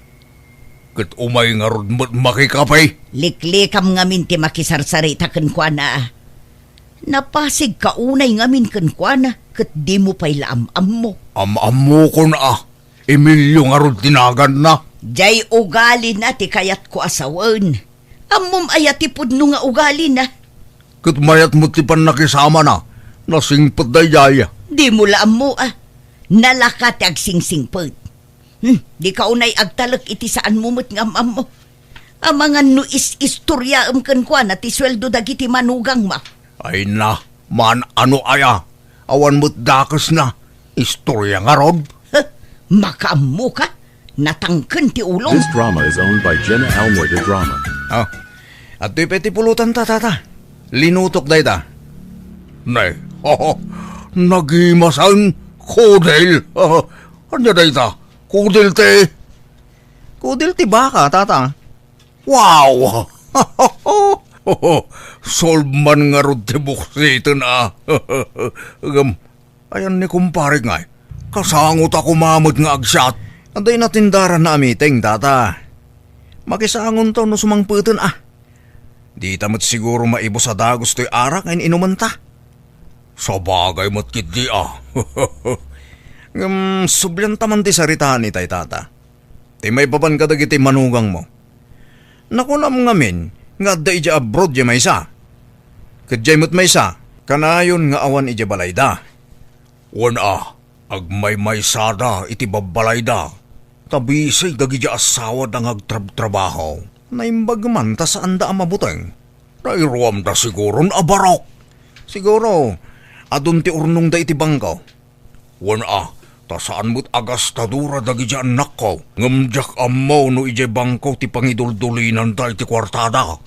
Kat umay nga rod makikapay. Liklikam ngamin ti makisarsarita kan kwa na. Napasig kaunay ngamin kan kwa na kat di mo pa'y laam-am mo. Am-am mo ko na Emilio nga rod tinagan na. Jay ugali na ti kayat ko asawan. Amom ayat ti pudno nga ugali na. Kat mayat mo ti pan nakisama na. Nasingpot da yaya. Di mo laam mo Nalakat ti agsingsingpot. Di ka unay agtalak iti saan mumot ng amam mo. Amangan no istorya kan kwa na ti sweldo dagiti manugang ma. Ay na, man ano aya. Awan mo't dakas na. Istorya nga rod. Makaammo ka? Natangken ti ulong. This drama is owned by Jenna Almoy the Drama. At di peti pulutan tata. Linutok day ta. Nay, nagimasan kudel. Anya day ta? Kudel te. Kudel ti baka tata. Wow! Solve man nga rod ti buksitan ayan ni kumpare nga. Kasangot ako mamot nga agsyat. Anday natindaran na amiteng, tata. Makisangon to no sumangputan Di tamot siguro maibo sa dagos to'y arak ngayon inuman ta. Sa bagay mo't kiti Sublan taman ti saritahan ni tay tata. Ti may papan ka dagiti manugang mo. Nakunam ngamin nga da ija abroad ya maysa. Kadjay mo't maysa, kanayon nga awan ija balayda. Agmay maysada iti babalayda. Tabisay dagija asawa dang agtrab-trabaho. Naimbag man ta saan da amabuteng. Nairuam da siguro abarok. Siguro, adun ti urnong da iti bangko. Ta saan mo't agastadura dagija anak ko. Ngamjak amaw no ijay bangko ti pangiduldulinan da iti kwartada.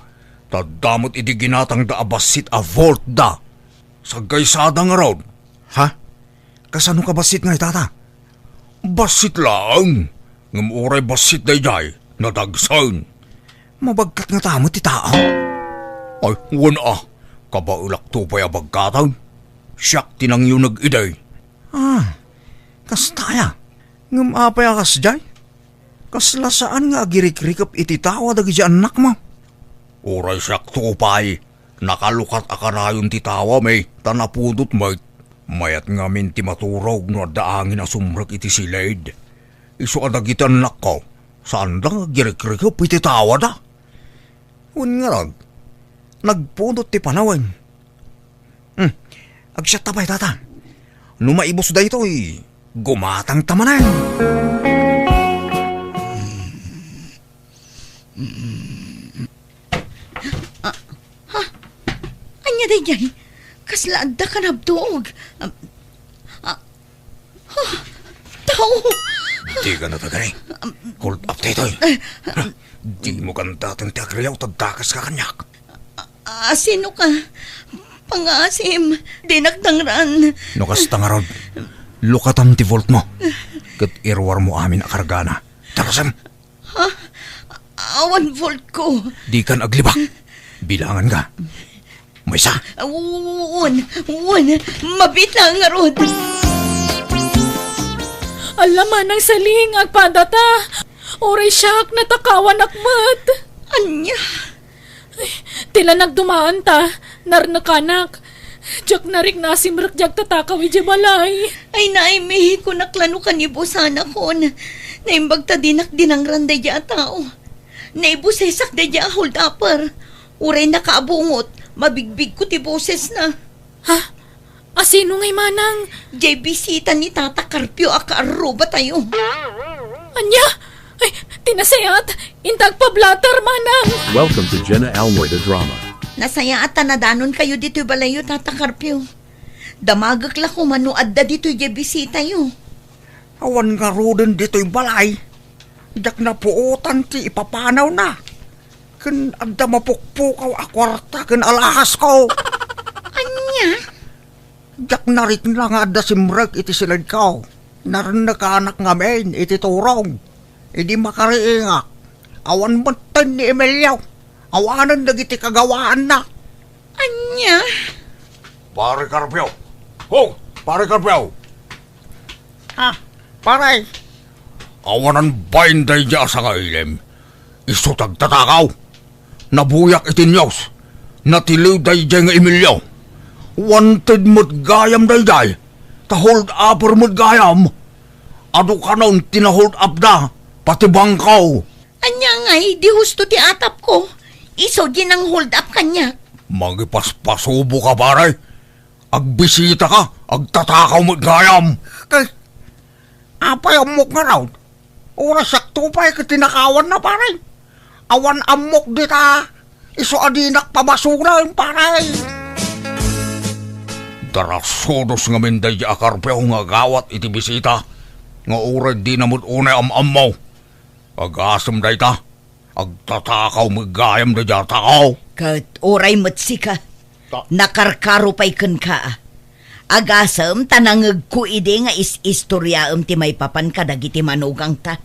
Tadamot iti ginatang da abasit a vault da. Sagkaysada nga raw. Kasano ka basit nga tata? Basit lang. Ngamuray basit day nadagsan. Mabagkat nga tamo ti tao. Ay, kabaulak to pa'y abagkatan. Siyak tinang yun nag-iday. Kastaya. Ngamapay akas jay. Kasla saan nga agirik-rikap iti tawa dagi anak mo? Uray siyak to pa'y. Nakalukat akarayon ti tawa may tanapudot may. Mayat ngamin ti maturog no daangin na sumrak iti silaid. Iso adagitan anak ko. Saan lang agirik-rikap iti tawa da? Nga rag. Nagpudot ti panawan. Agsyat tapay tata. Numaibos da ito gumatang tamanan. Slaad ka nabtuog. Tao! Di ka na tagay. Hold up tayo. Di mo kan datang tiagriyaw tagdakas ka kanyak. Sino ka? Pangasim, dinagdangran. Nukas tangarod. Lukatam ti volt mo. Kat irwar mo amin akargana. Tarasam. Awan volt ko. Di kan aglibak. Bilangan ka. May isa. Uwan, mabitang nga rod. Alaman ng saling agpadata. Oray siyak natakawan akmat. Anya, Tila nagdumaan ta. Narnakanak. Jak narik nasimrak jak tatakaw ije balay. ay naimihi ko naklano kanibo sana kon. Naimbag ta dinak dinangran da dya tao. Naibusesak da dya hold upper. Uray nakaabungot, mabigbig ko ti boses na. Ha? Asino ngay manang? Jay bisita ni Tata Carpio akaaro ba tayo? Anya? Ay, tinasayat. Intag pa blatter manang. Welcome to Jenna Almoy the Drama. Nasaya at tanadanon kayo dito balayo, Tata Carpio. Damagak la ko manuad da dito jay bisita yo. Awan nga roden dito'y balay. Jak na puotan ti ipapanaw na. Kan adda mapukpukaw akwarta kan alahas ko. Anya? Jak narit lang nga adda simrek iti silad ko. Naran nakaanak nga men iti turong. Idi makariingak. Awan matan ni Emilio. Awanan dagiti kagawaan na. Anya? Pare Carpio. Oh, pare Carpio. Pare. Awanan bainday dya sa kailem. Isutag tatakaw. Nabuyak itinyos. Natiliw day dya nga Emilio. Wanted mo't gayam day day. Ta-hold upper mo't gayam. Ado ka nun tina-hold up da. Pati bangkaw. Anya ngay, di husto ti atap ko. Iso din ang hold up kanya. Magipaspasubo ka pare. Agbisita ka. Agtatakaw mo't gayam. Kay, apay amok nga raw. Oras sakto pa'y katinakawan na pare. Awan amok dita. Iso adinak pabasuran pare. Darasodos nga minday di akarpeo nga gawat iti bisita. Nga oras di namut unay am-am mo. Agasam day ta. Agtatakaw magayam da dya takaw. Kat oray matsi ka. Nakarkaro pa'y kan ka. Agasam tanangag ko ide nga is-istoryaam ti may papan ka dagiti manugang ta.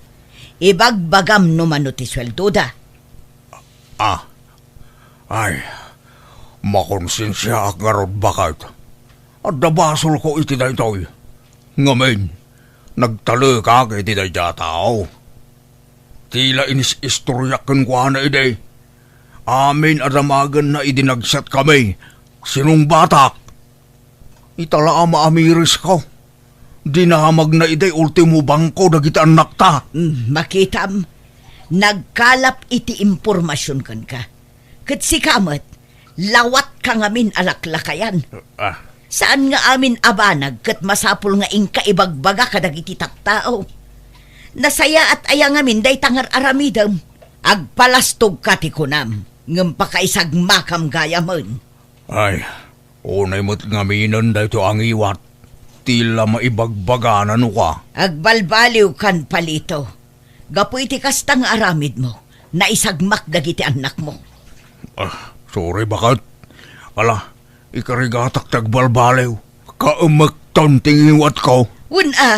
Ibagbagam no mano ti sweldo da. Ay, makonsensya ak nga rod bakit. At nabasol ko iti da ito'y. Ngamin, nagtalo ka iti da dya tao. Tila inis-istoryakan ko na ide. Amin adamagan na idinagsat kami. Sinong batak? Itala maamiris ko. Dinahamag na ide ultimo bangko dagiti anak ta. Makitam, nagkalap iti impormasyon kan ka. Kat si kamat, lawat ka ngamin alaklakayan. Saan nga amin abanag kat masapul nga ingka ibagbaga kadagiti taktao. Nasaya at aya ngamin day tangar aramidam. Agpalastog katikunam, ngam pakaisag makam gayamon. Ay, unay mo't ngaminan da ito ang iwat. Tila maibagbaganan ka. Agbalbaliw kan palito. Gapu iti kastang aramid mo, na isagmak dagiti anak mo. Sorry bakit? Ala, ikarigatak tagbalbaliw. Kaumagton tingiwat ko. Una,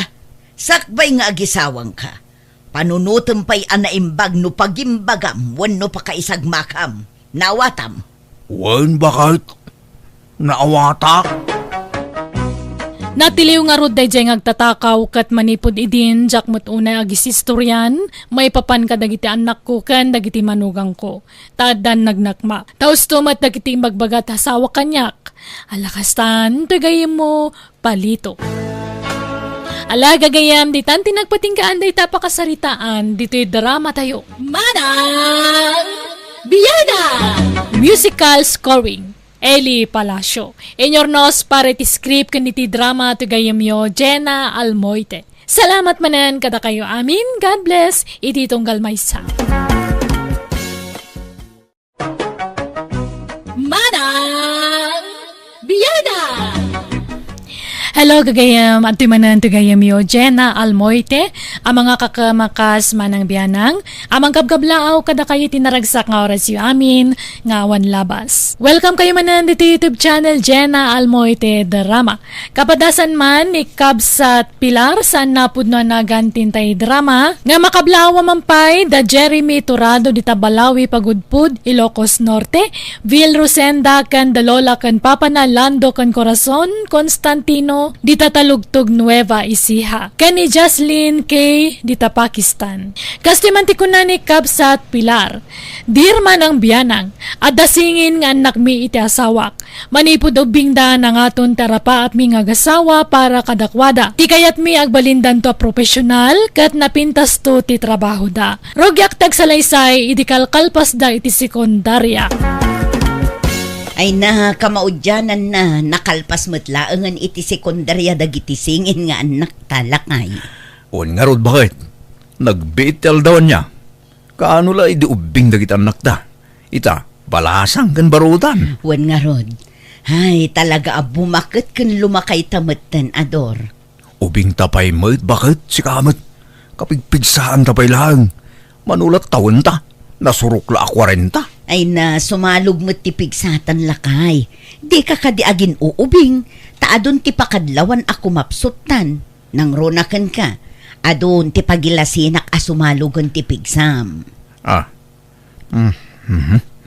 sakbay nga agisawang ka. Panunutom pa'y anaimbag no pagimbagam, wan no pakaisagmakam. Nawatam. Wan bakit? Naawatak? Natiliw nga rod dayjay ngagtatakaw kat manipod idin jak mo't unay agisistoryan, may papan ka dagiti anak ko kan dagiti manugang ko. Tadan nagnakma. Taos tumat dagiti magbagat hasawa kanyak. Alakastan, tagayim mo, palito. Ala gagayam, ditan tinagpatingkaan day tapakasaritaan, dito'y drama tayo. Manang Biyada! Musical scoring. Eli Palacio. Inyornos para iti script kaniti drama to gayamyo Jenna Almoite. Salamat manan kada kayo amin. God bless. Iti tunggal maysa. Manang Biyada! Hello gagayam at timanan gagayam yo Jenna Almoite, ang mga kakamakas manang biyanang, amang kabkablaaw kada kayo tinaragsak nga oras yu amin, nga awan labas. Welcome kayo manan dito YouTube channel Jenna Almoite Drama. Kapadasan man ni Kabsat Pilar saan napud na nagantintay drama, nga makablawa mampay da Jeremy Turado di Tabalawi Pagudpud, Ilocos Norte, Vil Rosenda kan Dalola kan Papa na Lando kan Corazon, Constantino dita Talugtog Nueva Ecija. Kani Jocelyn K. dita Pakistan. Kastimanti ko na ni Kabsat Pilar. Dirman ang biyanang. At dasingin nga anak mi iti asawak. Manipod ubingda na nga ton tarapa at mi nga gasawa para kadakwada. Di kayat mi agbalindan to profesional kat napintas to ti trabaho da. Rogyak tag salaysay idi kalkalpas da iti sekundarya. Ay na, kamaudyanan na, nakalpas matlaangan iti sekundarya dagiti singin nga anak talakay. On nga rod bakit? Nagbitel daw niya. Kaano la idi ubing dagiti anak da? Ita, balasang kan barudan. Wan nga rod, ay talaga bumakit kan lumakay tamatan ador. Ubing tapay mo't bakit si kamat? Kapigpigsaan tapay lang. Manulat taon ta. Nasurukla 40. Ay na, sumalog mo't tipig satan lakay. Di ka kadiagin uubing, taadon ti pakadlawan ako mapsutan. Nang ronakan ka, adon ti pagilasinak asumalogon ti pigsam.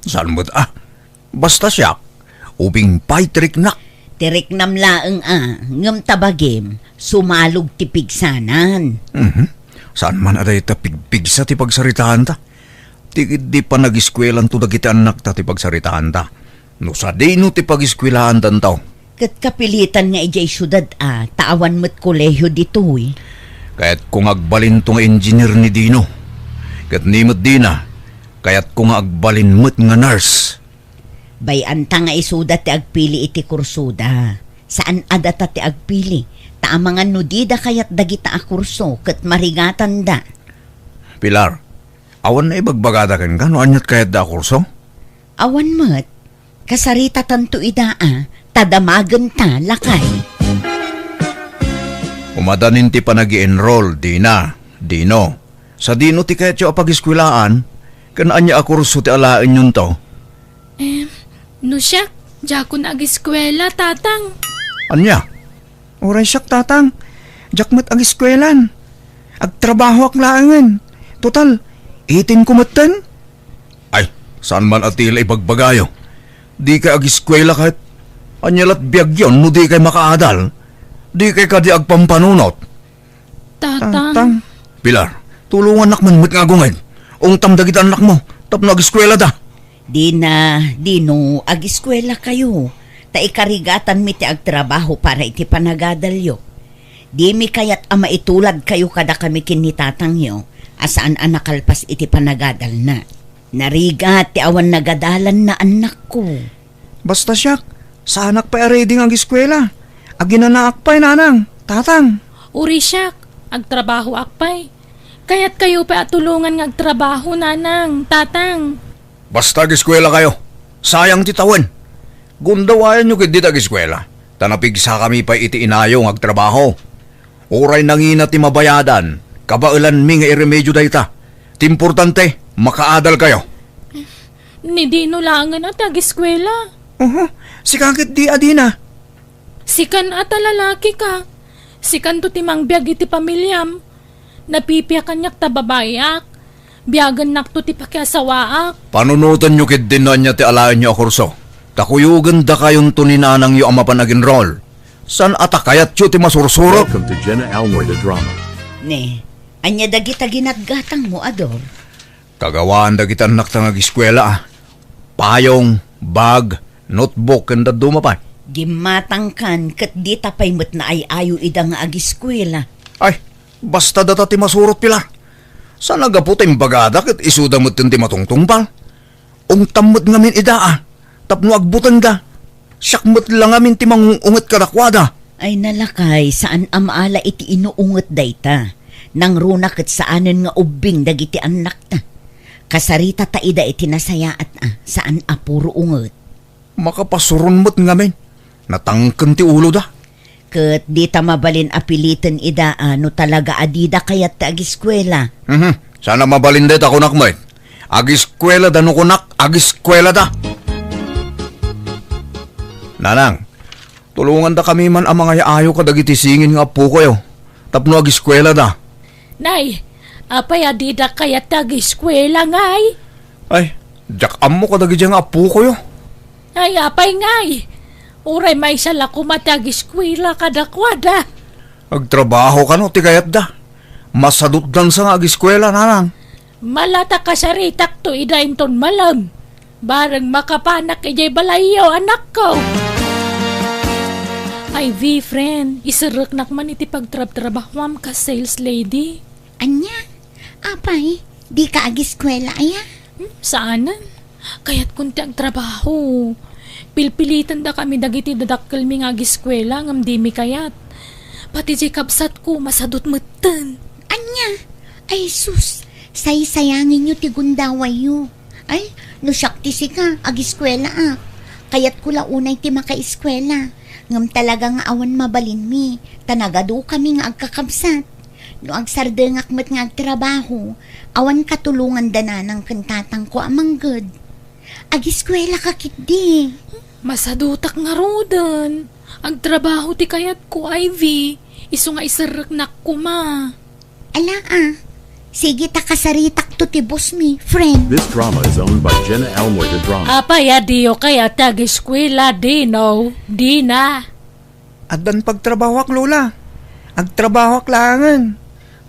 Saan mo't Basta siya, ubing pay triknak. Tirik namlaeng ngam tabagim, sumalog ti pigsanan. Saan man aday ta pigpigsa ti pagsaritaan ta? Di pa nag-iskwelan to dagiti anak ta ti pagsaritaan ta. No sa di no ti pag-iskwelaan tan tao. Kat kapilitan nga ijay syudad taawan mo't kolehiyo dito eh. Kaya't kung agbalin tong engineer ni Dino. Kat nimot Dina, kaya't kung agbalin mo't nga nurse. Bayan ta nga isuda ti agpili iti kursuda. Saan adata ti agpili? Taamangan nudida kayat dagita a kurso kat marigatan da. Pilar, awan na ibagbagada kan ka, no anyat kayat da kurso? Awan mo't, kasarita tanto ida tadamagan ta lakay. Umadanin ti pa nag-i-enroll, Dino. Sa Dino ti kayat yung apag-iskwilaan, kan anya a kurso ti alain yun to. No siya, diyako na ag-eskwela, tatang. Anya? Oray siyak tatang, jakmat ang iskwelan. Agtrabaho ak laangan. Total, 18 kumatan. Ay, saan man atila ibagbagayo? Di kay ag-eskwela kahit anyalat biyag yun, no di kay makaadal. Di kay kadi agpampanunot. Tatang. Pilar, tulungan nak man nga gungay. Ungtam dagit anak mo, tapno ag-eskwela da. Dino, ag-eskwela kayo. Ta ikarigatan mi ti agtrabaho para iti panagadalyo. Di mi kayat ama itulad kayo kada kami kinitatang yo, asaan anakalpas iti panagadal na. Narigat ti awan nagadalan na anak ko. Basta siyak, sa anak pa ready ang eskwela. Aginanaak pa nanang, tatang. Uri siya, agtrabaho akpay. Kaya't kayo pa atulungan ng agtrabaho, nanang, tatang. Basta ag-eskwela kayo. Sayang titawan. Gundawayan nyo kit di ag-eskwela. Tanapigsa kami pa iti inayong agtrabaho. Uray nangina ti mabayadan. Kabailan mi nga iremedyo dayta. Timportante, makaadal kayo. Ni Dino langan at ag-eskwela. Si kakit di adina. Sikan ata lalaki ka. Sikan to timang biyag iti pamilyam. Napipiyakan nyak ta babayak. Biyagan nak to ti pakiasawaak. Panunutan nyo kit din na niya ti alayan nyo akurso. Takuyugan da kayon to ni nanang yu ama panag-enroll. San atakayat yu ti masursurot? Welcome to Jenna Almoida Drama. Ne, anya dagita ginatgatang mo, Ador. Kagawaan da kita anak tang ag-eskwela. Payong, bag, notebook, kanda dumapay. Gimatang kan kat di tapay mo't na ay ayo ida nga agiskwela. Ay, basta data ti masurot pila. Sa nagaputin bagada kat isuda mo't ti matungtungpal. Ungtam mo't ngamin idaa. Tapno agbutan da. Siyak mo't lang ngamin ti mangungungat kadakwada. Ay nalakay, saan amaala iti inuungot dayta. Nang runa kat saanan nga ubing dagiti anak ta. Kasarita ta ida iti nasayaat saan apuro ungot. Makapasurun mo't ngamin. Natangkan ti ulo da. Ket di ta mabalin apilitan ida no talaga adida kayat ta agiskwela. Sana mabalindet ako nakmait. Agiskwela da no kunak, agiskwela da. Nanang, tulungan da kami man ang mga ayaw kadagiti singin nga apo ko yo. Tapno agiskwela da. Nay, apay adida kaya tag-eskwela ngay. Ay, jak mo kadagiti nga apo ko yo. Ay, apay ngay. Uray may sala kumatag-eskwela kadakwada. Agtrabaho ka no, tigayat da. Masadot dan sa nga agiskwela, nanang. Malata ka sa ritak to idainton malam. Barang makapanak ijay balayo anak ko. Ay, V, friend, isarok nakman iti pagtrab-trabahwam ka sales lady. Anya, apay, di ka agiskwela aya? Saanan? Kaya't kunti ang trabaho. Pilpilitan da kami dagiti dadakkel mi nga agiskwela ngam di mi kayat. Pati di kabsat ko masadot mutten. Anya, ay sus, say-sayangin nyo ti gundaway yo. Ay, no syakti si ka, agiskwela Kayat ko launay ti makaiskwela. Ngam talaga nga awan mabalin mi, tanagado kami nga agkakabsat. No agsardengak met nga agtrabaho, awan katulungan dananang kantatang ko amang good. Agiskwela ka kitdi. Masadutak nga rodan. Ang trabaho ti kayat ko, Ivy. Iso nga isarak na kuma. Ala sige ta kasaritak to ti boss mi, friend. This drama is owned by Jenna Elmoy the Drama. Apay adiyo kaya tag-eskwela di no. Di na. Addan pagtrabahok, Lola. Agtrabahok langan.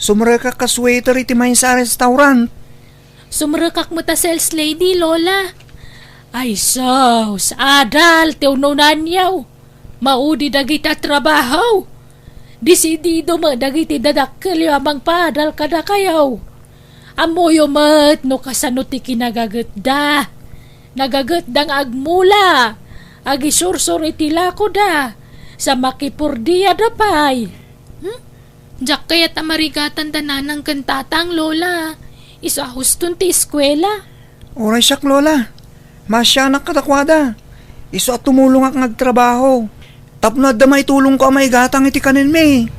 Sumre ka ka-sweater iti main sa restaurant. Sumrekak mo ta sales lady, Lola. Ay sos, adal, teununan yaw. Maudi dagita trabaho. Disidido mo dagiti dadakkel amang padal kada kayaw. Amoyo mat no kasano ti kinagagat da. Nagagat dang agmula. Agisursur iti lako da. Sa makipurdiya da pay. Diyak kaya tamarigatan dananang kantatang, Lola. Isahuston ti eskwela. Oray siyak, Lola. Masya na katakwada. Iso at tumulong ak nagtrabaho. Tapno at damay tulong ko may gatang iti kanin me.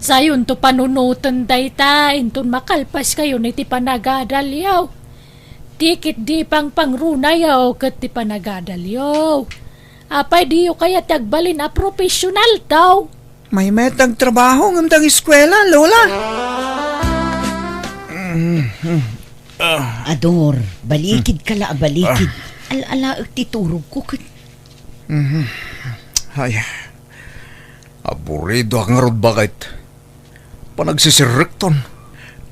Sayon to panunutan dayta. Inton makalpas kayo na iti panagadalyaw. Tikit di pang pangrunayaw kat ti panagadalyaw. Apay diyo kaya tagbalin a profesional daw. May metag trabaho ng tag eskwela, Lola. Ador, balikid ka la, balikid. Ala ti turog ko. Ay, aburido ang nga rod bakit. Panagsisirrekton.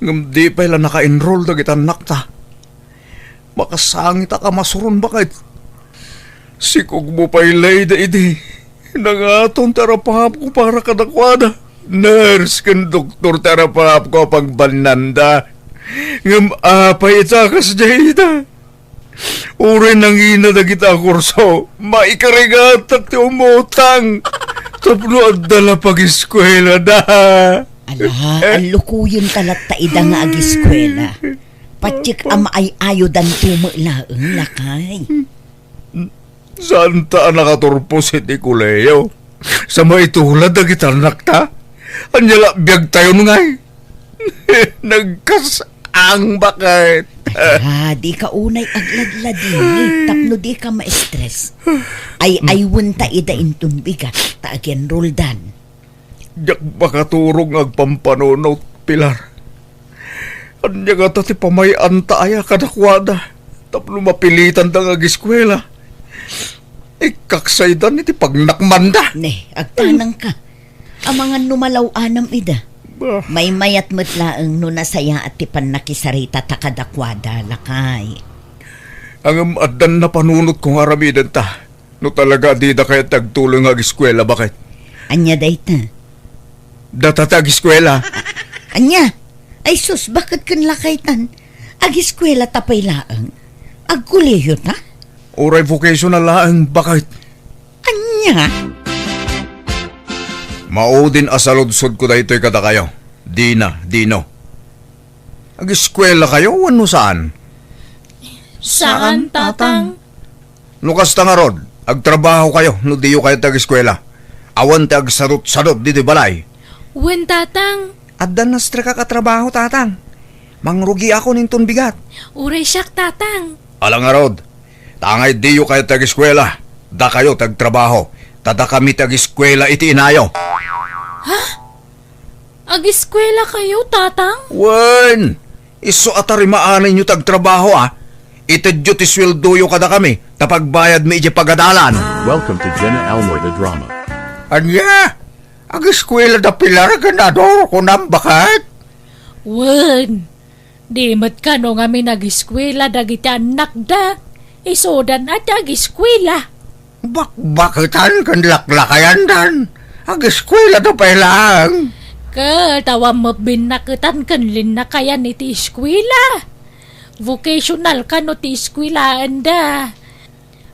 Ngam di pa ila naka-enroll da kita nakta. Makasangit ka masuron bakit. Sikog mo pa ilay da idi. Nangaton tarapahap ko para kadakwada. Nurse kan doktor tarapahap ko pagbananda. Ngam apay itakas jayda. Uri nang ina na kita kurso. Maikarigatak ti umutang. Tapno at dala pag-eskwela da. Ala, ang lukuyon talat ta ida nga agiskwela. Patsik ama ay ayodan tumulaang lakay. Saan ta nakaturpos iti kuleyo? Sa maitulad na kita nakta? Anyala biyag tayo ngay. Nagkasang bakit? Di ka unay agladladin. Tapno di ka ma-stress. Ay wunta ida intun bigat. Ta-again roldan. Yak makaturong agpampanunot, Pilar. Anya nga ti pamayan ta aya kadakwada. Tapno mapilitan ta agiskwela. Ikaksaydan iti pagnakmanda. Ne, agtanang ka. Ang mga numalaw anam ida. May mayat matlaang no nasaya at tipan nakisarita takadakwada lakay. Ang adan na panunot kong aramidan ta. No talaga di da kaya tagtulong agiskwela bakit? Anya dayta. Data agiskwela. Anya, ay sus, bakit kan lakaytan? Agiskwela tapay laang. Agkuleyo ta? Oray vocational laang bakit? Anya? Maudin asaludsod ko dahito kada kayo. Dino. Agiskwela kayo, ano saan? Saan, tatang? Nukas ta nga rod, agtrabaho kayo, no diyo kayo tag-eskwela. Awan ti agsarot-sarot dito balay. Wen tatang, Addan na stra ka katrabaho, tatang. Mangrugi ako ninton bigat. uray siyak tatang. Alang arod, tangay diyo kayo tag-eskwela. Da kayo tagtrabaho. Tada kami tag-eskwela iti inayo. Ag-eskwela kayo tatang? Wen! Iso atarimaanin nyo tagtrabaho Itadyo ti sweldoyo kada kami. Tapagbayad mi iti pagadalan. Welcome to Jenna Almoy the Drama. Anya? Ag-eskwela da pilar ganador ko nang bakat? Wen, di mat ka no nga mi nag-eskwela dagiti anak da. Isodan at ag-eskwela. Bakitan kan laklakayan dan. Ag-eskwela da pilang. Tawa mo binakitan kanlin na kaya ni ti eskwela. Vocational ka no ti eskwela anda.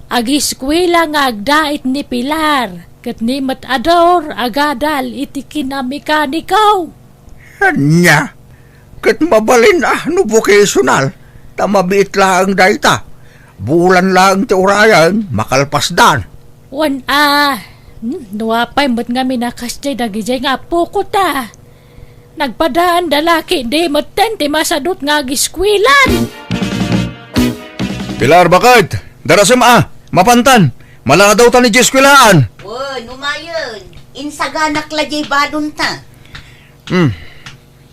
Ag-eskwela nga agdait ni Pilar. Kat ni matador agadal iti kinamekanikaw. Anya? Kat mabalin no vocational. Tamabiit lang dayta. Bulan lang ti urayan, makalpasdan. Wan nuwapay mo't nga minakasjay dagijay nga puko ta. Nagpadaan dalaki di maten ti masadot nga ag-eskwelan. Pilar, bakit? Darasam mapantan. Mala daw ta ni eskwelaan. Umayon. Insaganak lajay balon ta.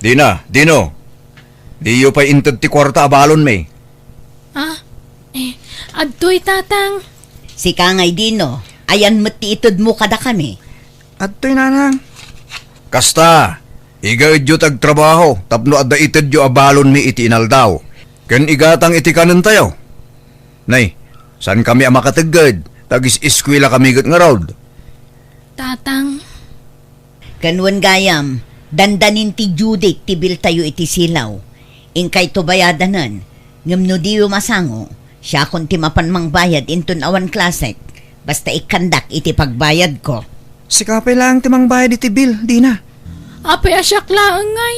Dino. Diyo pa intad ti kwarta abalon me. Adtoy tatang. Si Kangay Dino, ayan mati itod mo kada kami. Adtoy, nanang. Kasta, igaidyo tagtrabaho, tapno adda itadyo abalon mi iti inaldaw. Ken igatang iti kanan tayo. Nay, saan kami makatagad? Tagis-eskwela kami gat nga road. Tatang. Kanwan gayam, dandanin ti Judith ti bil tayo iti silaw. Ingkay to bayadanan, ngamno diyo masango, siya kon ti mapanmang bayad inton awan klasek, basta ikandak iti pagbayad ko. Sikapay lang timang bayad iti bill, di na. Apay asyak laang ngay.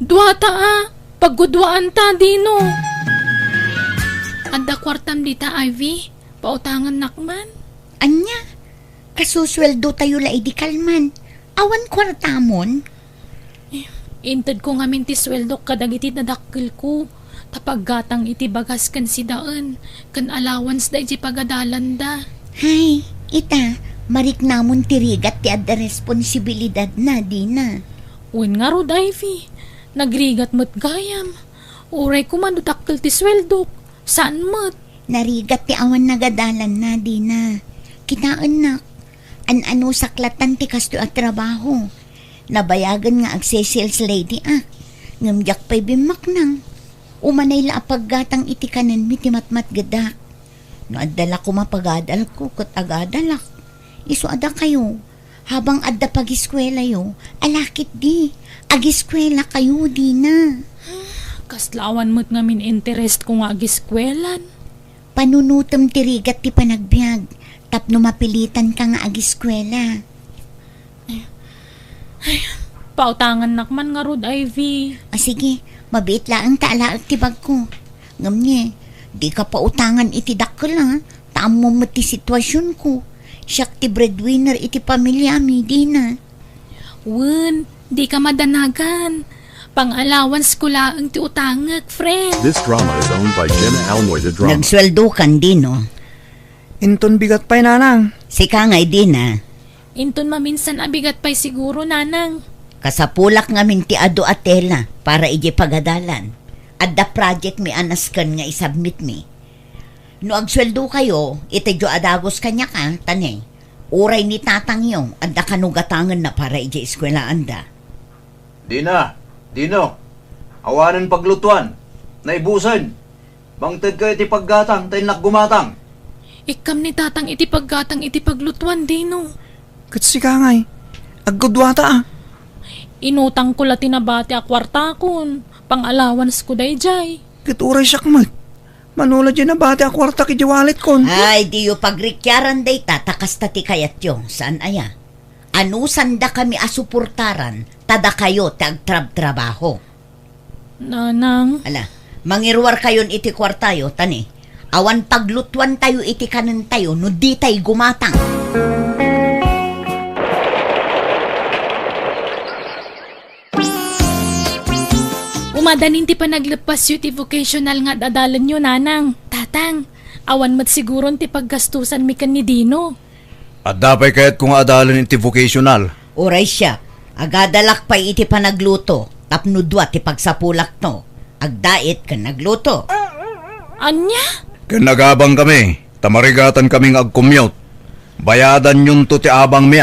Duwata paggudwaan ta dino. Adda kwartam dita Ivy. Pautangan nakman. Anya, kasusweldo tayo la idikalman. Awan kwartamon. Intad ko nga minti sweldo kadagiti nadakkel ko. Tapaggatang iti bagas kan si daan. Kan allowance da iti pagadalan da. Hay, ita, marik namon tirigat ti adda responsibilidad na, di na. Uwin nga rod Ivy. Nagrigat mo't gayam. Uray ko man dakkel ti sweldo. Saan mo't? Narigat ti awan nagadalan na, di na. Kitaan nak. An-ano saklatan ti kasto at trabaho. Nabayagan nga ag-sales lady Ngamjak pa'y bimak nang. Umanay la apaggatang iti kanan mi ti matmat gadak. No adala ko mapagadal ko kat agadalak. Iso ada kayo. Habang adda pag-eskwela yo, alakit di. Ag-eskwela kayo, di na. Kaslawan mo't ngamin interest ko nga ag-eskwelan. Panunutom tirigat ti panagbiag. Tapno mapilitan ka nga ag-eskwela. Pautangan nakman nga rod Ivy. Sige, mabiit laang taalaag ti bag ko. Ngamnye, di ka pautangan iti dakkel Tamo mo ti sitwasyon ko. Siyak ti breadwinner iti pamilya mi, di na. Wen, di ka madanagan. Pang-allowance ko laang ti utangag, friend. This drama is owned by Jenna Almoy the Drama. Nagsweldo kan Dino. Inton bigat pa'y, nanang. Si Kangay Dina, Inton maminsan abigat pa'y siguro, nanang. kasapulak ngamin ti ado atela para iji pagadalan. Adda project mi anaskan nga isubmit mi. No agsweldo kayo, itedyo adagos kanya ka, tanay. Uray ni tatang yung, adda kanugatangan na para iji eskwelaan da. Dino, awanan paglutuan, naibusan. Bangtad kayo ti paggatang, tayo nakgumatang. Ikam ni tatang iti paggatang iti paglutuan, Dino. Katsikangay. Agudwata Inutang ko la tinabati a kwarta kun. Pang-allowance ko dayjay. Kituray siya kamat. Manula dyan na bati ang kwarta ki walet kon. Ay, di yung pagrikyaran day takas ti kayat yung, saan aya? Anusan da kami asuportaran, tada kayo tagtrab-trabaho. Nanang. Ala, mangirwar kayon iti kwartayo, tani. Awan paglutuan tayo iti kanan tayo, no di tayo gumatang. Dumadanin ti pa naglepas yu ti vocational nga adalan nyo, nanang. Tatang, awan mat siguro ti paggastusan mi kan ni Dino. At dapay kayat kung adalan iti vocational. Oray siya, agadalak pa iti panagluto, tapno dua ti pagsapulak no. Agdait ka nagluto. Anya? Kanagabang kami, tamarigatan kaming ag-commute. Bayadan yun to ti abang mi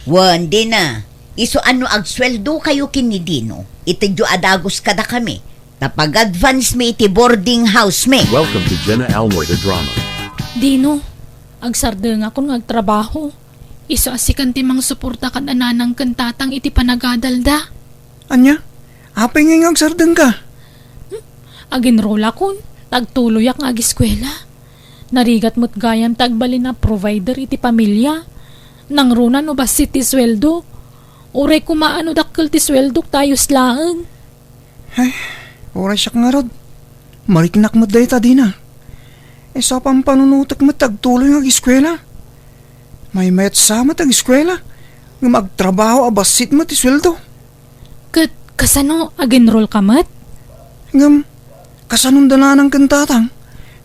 Wan, di na. Iso ano agsweldo kayo kinidino. Itidyo adagos kada kami. Tapag-advance mi iti boarding house mi. Welcome to Jenna Almoy the Drama. Dino, agsarda nga kung agtrabaho. Iso asikan ti mang suporta kan ananang kan tatang iti panagadalda. Anya? Apay nga agsardeng ka. Aginroll akon, tagtuloy ak nga agiskwela. Narigat mo't gayam tagbalin na provider iti pamilya. Nang runan o basit ti sweldo. Uray kumaano dakkel ti sweldo tayo slaan. Ay, oray siya nga rod. Mariknak mo dahi ta din ah. Sa pang panunutak mo tagtuloy ng eskwela. May mayat sama tag eskwela. Nga magtrabaho abasit mo ti sweldo. Kat kasano aginroll ka mat? Ngam, kasanundan na ng kantatang.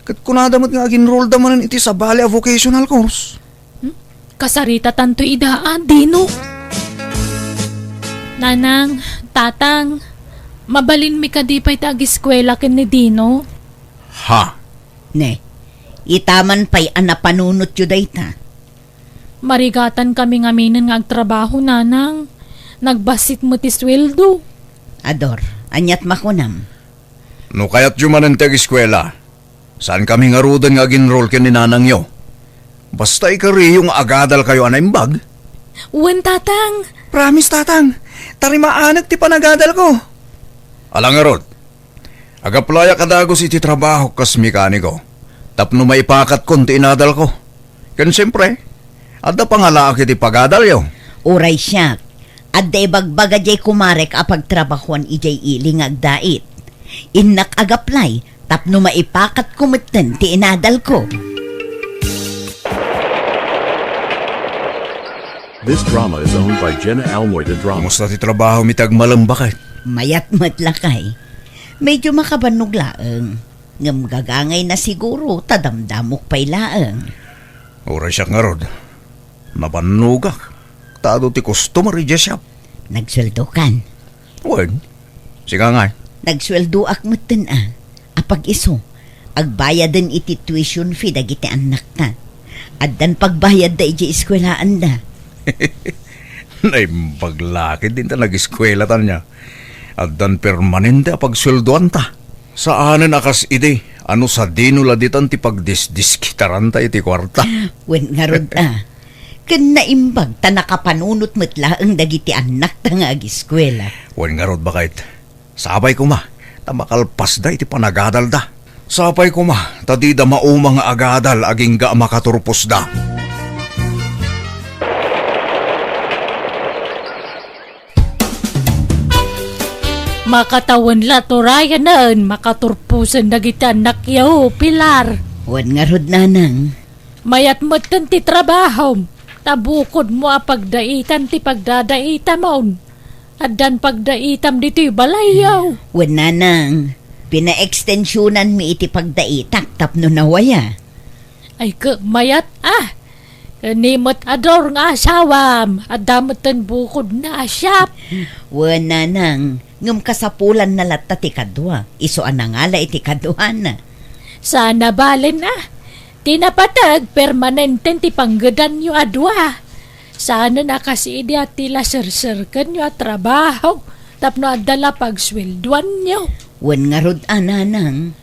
Kat kunadamot nga aginroll damanan iti sa Bali a vocational course. Kasarita tanto idaan, Dino. Nanang, tatang, mabalin mi kadipay tag-eskwela ken ni Dino. Ha? Ne, itaman pa'y anapanunot yu dayta. Marigatan kami ngaminan nga agtrabaho, nanang. Nagbasit mo ti sweldo. Ador, anyat makunam. No kayat yumanan ti ag-eskwela. Saan kami nga rudan nga ginroll ken ni nanang yo? Basta ikari yung agadal kayo anaimbag. Wen, tatang. Promise tatang, tarimaanag ti panagadal ko. Alang nga rod, agaplaya kadagos iti trabaho kas mekaniko. Tapno maipakat kon ti inadal ko. Kan siyempre, adda pangalaak iti pagadal yo. Oray siya, adda ibagbaga jay kumarek apag trabahuan ijay iling agdait. Innak agaplay, tapno maipakat kumiten ti inadal ko. This drama is owned by Jenna Almoy the Drama. Kumusta ti trabaho mitag malambakit? Mayat matlakay. Medyo makabanog laeng. Ngam gagangay na siguro, tadamdamok pa'y laeng. Oras siya nga rod. Nabanugak. Tado ti customary shop. Nagsweldo kan. Word. Siga nga. Nagsweldo ak mutin Apag iso, agbayadan iti tuition fee dagiti anak ta. Addan pagbayad da iti eskwelaan da. Naimpaglaki din ta nag-eskwela ta niya. At dan permanente pagsulduan ta. Saanan akas ide, ano sa dinula ditan ti pagdisdiskitaran ta iti kwarta. Wen nga rod Ken naimbag ta nakapanunot metlaeng dagiti anak ta nga agiskwela. Wen nga rod bakit? Sabay ko ma, ta makalpas da iti panagadal da. Sabay ko ma, ta di da maumang agadal aging ga makaturpos da. Makatawan la torayan naan, makaturpusan dagiti anak yaw, Pilar. Wen nga rod nanang. Mayat mo ti trabaho. Tabukod mo pagdaitan ti pagdadaita mo. At dan pagdaitam dito'y balayaw. Wen nanang, pina-extensyonan mi iti pagdaitak tapno nawaya. Ay mayat kanimot ador nga asawam. At damutan bukod na asyap. Wen nanang, ngam kasapulan na latta ti kadwa. Iso anangala iti kadwa na. Sana balin tinapatag permanenten ti panggadan nyo adwa. Sana nakasidi at tila sir-sirkan nyo at trabaho. Tapno adala pagswelduan nyo. Wen nga rod nanang.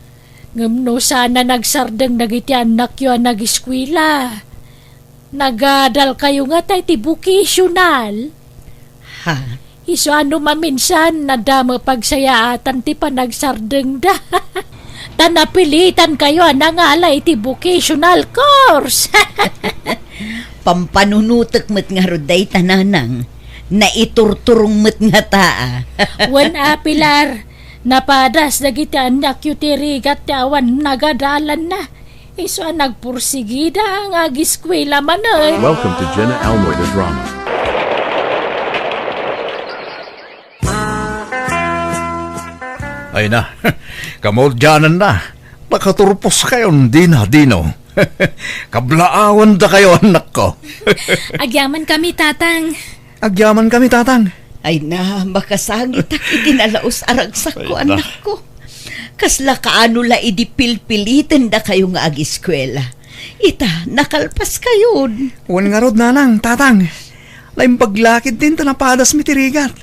Ngamno sana nagsardeng nagiti anak yo nag-eskwela. Nagadal kayo nga tayo ti vocational. Ha? Iso ano maminsan nadama pagsayaatan ti panagsardeng da. Tanapilitan kayo nangalay ti vocational course. Pampanunutek met nga roday tananang. Naiturturong met nga taa. Wan Pilar, napadas dagiti anak yu ti rigat ti awan nagadalan na. Iso nagpursigida ang agiskwela manay. Welcome to Jenna Almoy the Drama. Ay na, kamodyanan na. Nakaturpos kayo, Dino. Kablaawan da kayo, anak ko. Agyaman kami, tatang. Agyaman kami, tatang. Ay na, makasangit ak itinalaos aragsak ko, Ay na. anak ko. Kasla kaano la idipilpilitin da kayo nga ag-eskwela. Ita, nakalpas kayo. Wan nga rod, nanang, tatang. Laing paglakid din tanapadas mi tirigat.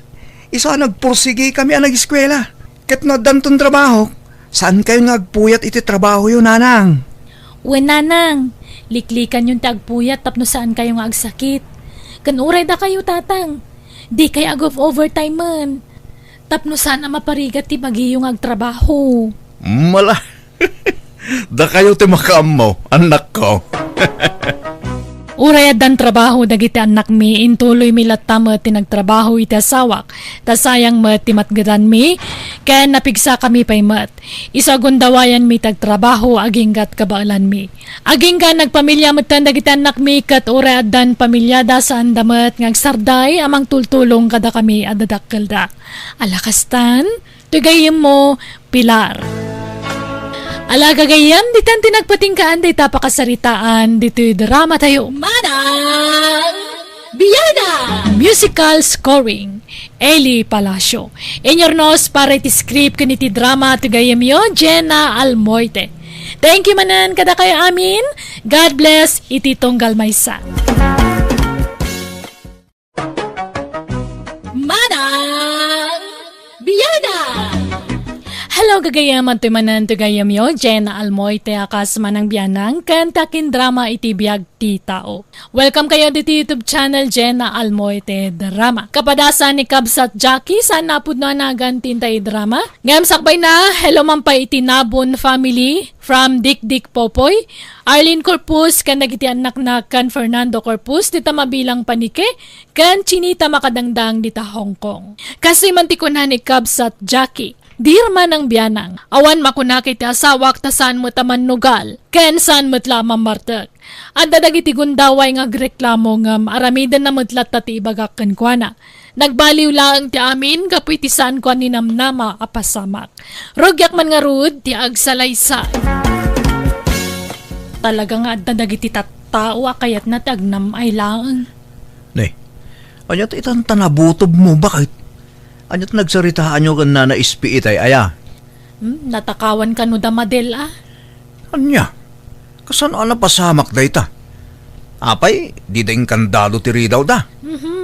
Isa nagpursige kami ang nag-eskwela. Ket no danton trabaho, saan kayo nagpuyat iti trabaho yun, nanang? Uwan, nanang. Liklikan yung tagpuyat tapno saan kayo nga agsakit. Kanuray da kayo, tatang. Di kayo ag of overtime man. Tapno saan ang maparigat ti magiyong agtrabaho. Mala. Da kayo ti makaam mo, anak ko. Uray adan trabaho dagiti anak mi, intuloy mi latam ti nagtrabaho iti asawak. Tasayang met ti matgadan mi, kaya napigsa kami pay met. Isagundawayan mi tagtrabaho aginggat kabaalan mi. Agingga nagpamilya metan dagiti anak mi kat uray adan pamilyada saan damet ngagsarday amang tultulong kada kami adadakkel da. Alakastan, tugayem mo, Pilar. Alaga gayam, ditan tinagpatingkaan day tapakasaritaan, dito'y drama tayo. Manang Biyada! Musical scoring, Eli Palacio. Inyornos para iti script kaniti drama to gayam yo, Jenna Almoite. Thank you manan kada kayo amin. God bless iti tunggal maysa. Manang Biyada! Hello, gagayaman to manan to gayam yo, Jenna Almoite akas manang biyanang kantakin drama iti biyag ti tao. Welcome kayo dito YouTube channel Jenna Almoite Drama. Kapadasan ni Kabsat Jackie sa napud na nagantin tayo drama. Ngayam sakbay na, hello man pa iti Nabon family from Dick Popoy. Arlene Corpus kan nagiti anak na kan Fernando Corpus dita mabilang panike kan Chinita makadangdang dita Hong Kong. Kasi mantikunan ni Kabsat Jackie. Dirman ang biyanang, awan makunakit ti asawak ta saan mo taman nugal, ken saan mo't lamang martek. At dadagiti gundaway nga agreklamo nga aramidan na mutlat ti ibagak ken kuana. Nagbaliw lang ti amin kapoy ti saan kuan ni namnama apasamak. Rogyak man nga rud ti agsalaysa. Talaga nga at dadagiti tattao kayat na tagnam ay lang. Ne, anyat itan tanabutob mo, bakit? Anyat nagsaritaan nyo kan na naispiit ay aya. Natakawan ka no damadel ah. Anya? Kasan ana pasamak da ita? Apay, di ding kandado tiri daw da.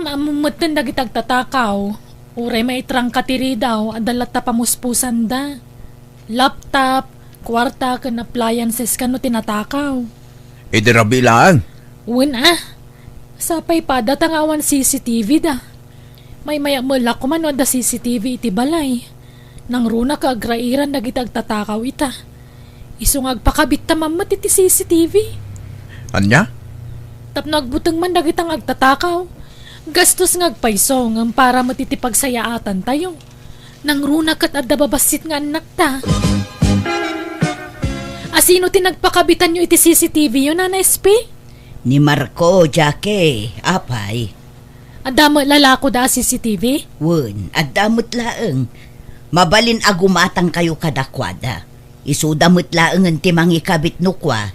Amumutin dagitag tatakaw. Uray maitrang katiri daw, adalat ta pamuspusan da. Laptop, kwarta kan appliances kano tinatakaw. E di rabi lang. Uwin ah. Sapay pa, datangawan CCTV da. May mula ko man da CCTV iti balay. Nang runa ka agrairan dagitag tatakaw ita. Isungag pakabit ta mamat iti CCTV. Anya? Tap nagbutang man dagitang agtatakaw. Gastos ngagpaiso ng para matitipagsayaatan tayo. Nang runa kat adda babasit nga anak ta. Asino tinagpakabitan nyo iti CCTV yun, Nana SP? Ni Marco, Jackie, apay. Adamo lalako da CCTV? Wen, adamot laeng. Mabalin agumatang kayo kadakwada. Isudamot laeng ang timang ikabit nukwa.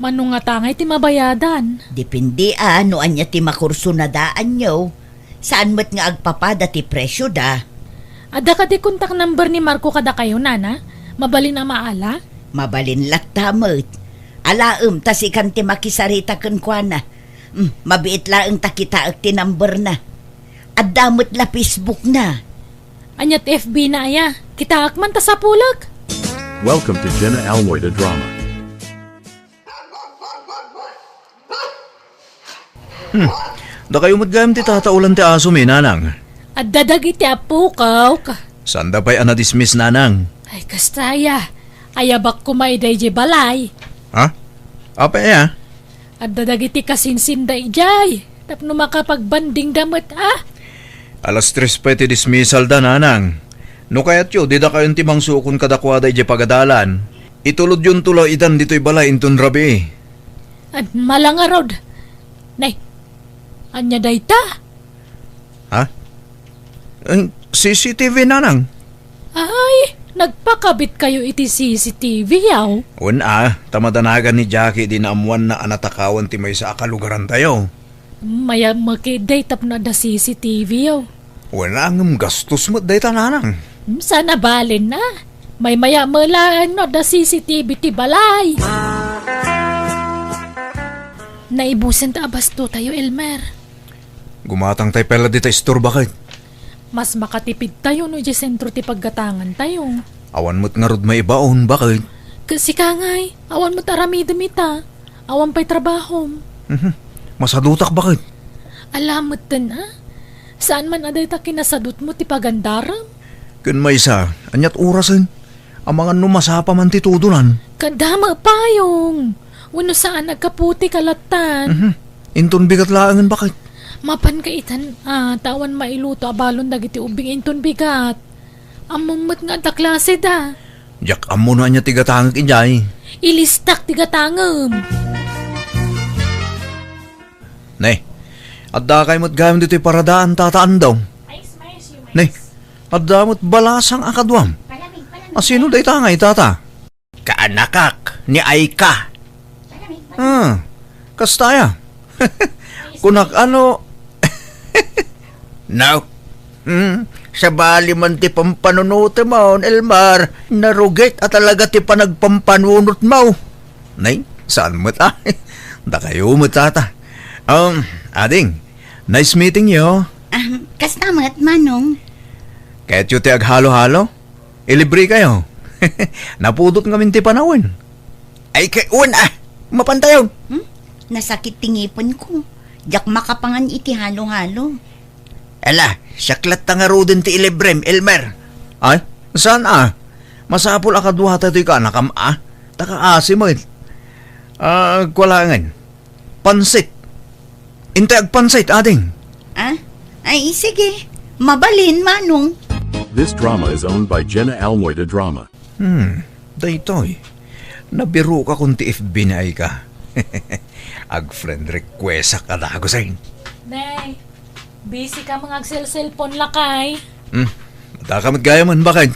Manong nga tangay ti mabayadan. Depende no anya ti makurso na daan nyo. Saan mo't nga agpapada ti presyo da? Ada ka di kontak number ni Marco kada kayo, Nana? Mabalin na maala? Mabalin laktamot. Alaem tas ikan ti makisarita ken kuana. Mabiit laeng takita ti number na. Adamot la Facebook na. Anyat FB na aya. Kita akman ta sa pulag. Welcome to Jenna Almoida Drama. Da kayo matgayam ti tataulan ti aso mi, nanang. At dadagi ti apukaw ka. Sanda pa'y anadismiss, nanang? Ay kastaya. Ayabak kumaiday je balay. Ha? Apa ya? At dadagiti kasinsinday jay. Tapno makapagbanding damot ah. Alas 3 pa iti dismissal da, nanang. No kayat yo, di da kayon timang sukon kadakwada iti pagadalan. Itulod yun tulo itan dito'y balay intun rabi. At malangarod. Nay, anya dayta? Ha? CCTV, nanang. Ay, Nagpakabit kayo iti CCTV yaw. Una, tamadanagan ni Jackie di naamuan na anatakawan ti may sa akalugaran tayo. Maya makidate up na da CCTV yaw. Una ang gastos mo day tananang. Sana balin na. May maya malaan no da CCTV ti balay. Naibusan ta abasto tayo, Elmer. Gumatang tayo pala di tayo store bakit? Mas makatipid tayo no di sentro ti paggatangan tayo. Awan mo't nga rod may ibaon bakit? Kasi kangay, awan mo tarami demita. Awan pa'y trabaho. Masadutak bakit? Alamot din ha? Saan man aday ta kinasadot mo ti pagandaram? Kun may isa, anyat orasin. Ang mga numasapa man titudunan. Kadama payong. Wano saan nagkaputi kalatan. Inton bigat laangan bakit? Mapan kaitan, tawan mailuto abalon dagiti ubing inton bigat. Amumot nga da klase da. Jak amo na niya tigatangag injay. Ilistak tigatangam. Nay, adda kay mo't gayam dito'y paradaan tataan daw. Nay, adda mo't balasang akadwam. Asino day tangay tata? Kaanakak ni Aika. Kastaya. Kunak ano... Now, sa bali man ti pampanunuti mo, Elmar, narugit at talaga ti panagpampanunot mo. Nay, saan mo ta? Da kayo mo tata. Ading, nice meeting you. Kastamat, Manong. Kahit yung ti aghalo-halo, ilibre kayo. Napudot nga minti panawin. Ay kay mapantayaw. Nasakit tingipon ko. Diyak makapangan iti halo-halo. Ala, saklat ta nga rodin ti ilibrem, Elmer. Ay, saan Masapol akaduha tayo ka nakam Taka-asi mo kwalangan. Pansit. Intay agpansit, ading. Ay, sige. Mabalin, Manong. This drama is owned by Jenna Almoida Drama. Daytoy. Nabiro ka kung ti FB na ay ka. Ag-friend request ka na ako sa'yo. Nay, busy ka mga cellphone lakay. Mata ka magaya man bakit?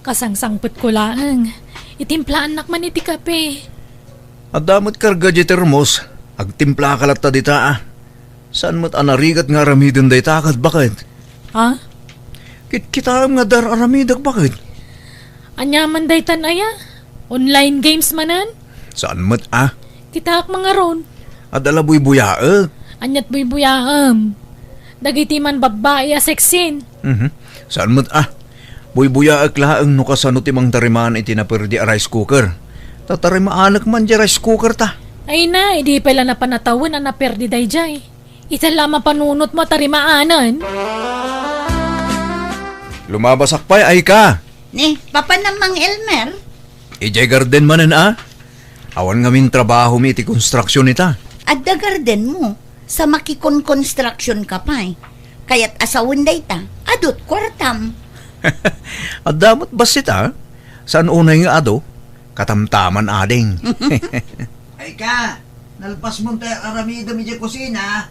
Kasangsangpot ko lang. Itimplaan nak man iti kape. At damot karga di termos. Agtimpla ka lata dita Saan mo't anarigat nga aramidon day takad bakit? Ha? Kitaam nga dar aramidag bakit? Anyaman day tanaya? Online games manan? Saan mo't Kita mga ron. Adala buy-buyaag. Anyat buy-buyaam. Dagiti man babae a seksin. Saan mo't buy-buyaag laang no kasano timang tarimaan iti naperdi a rice cooker. Tatarimaanak man di rice cooker ta. Ay na, hindi pala na panatawan na naperdi day jay. Itala mapanunot mo tarimaanan. Lumabasak pa'y ay ka. Ne, papa namang Elmer. Ijay garden manan Awan ngamin trabaho mi iti konstruksyon ita. At the garden mo. Sa makikon construction ka pa eh. Kaya't asawon day ta. Adot kwartam. At damot basit Saan unay nga ado? Katamtaman ading. Ay ka, nalpas mo tayo aramida mi dyan kusina.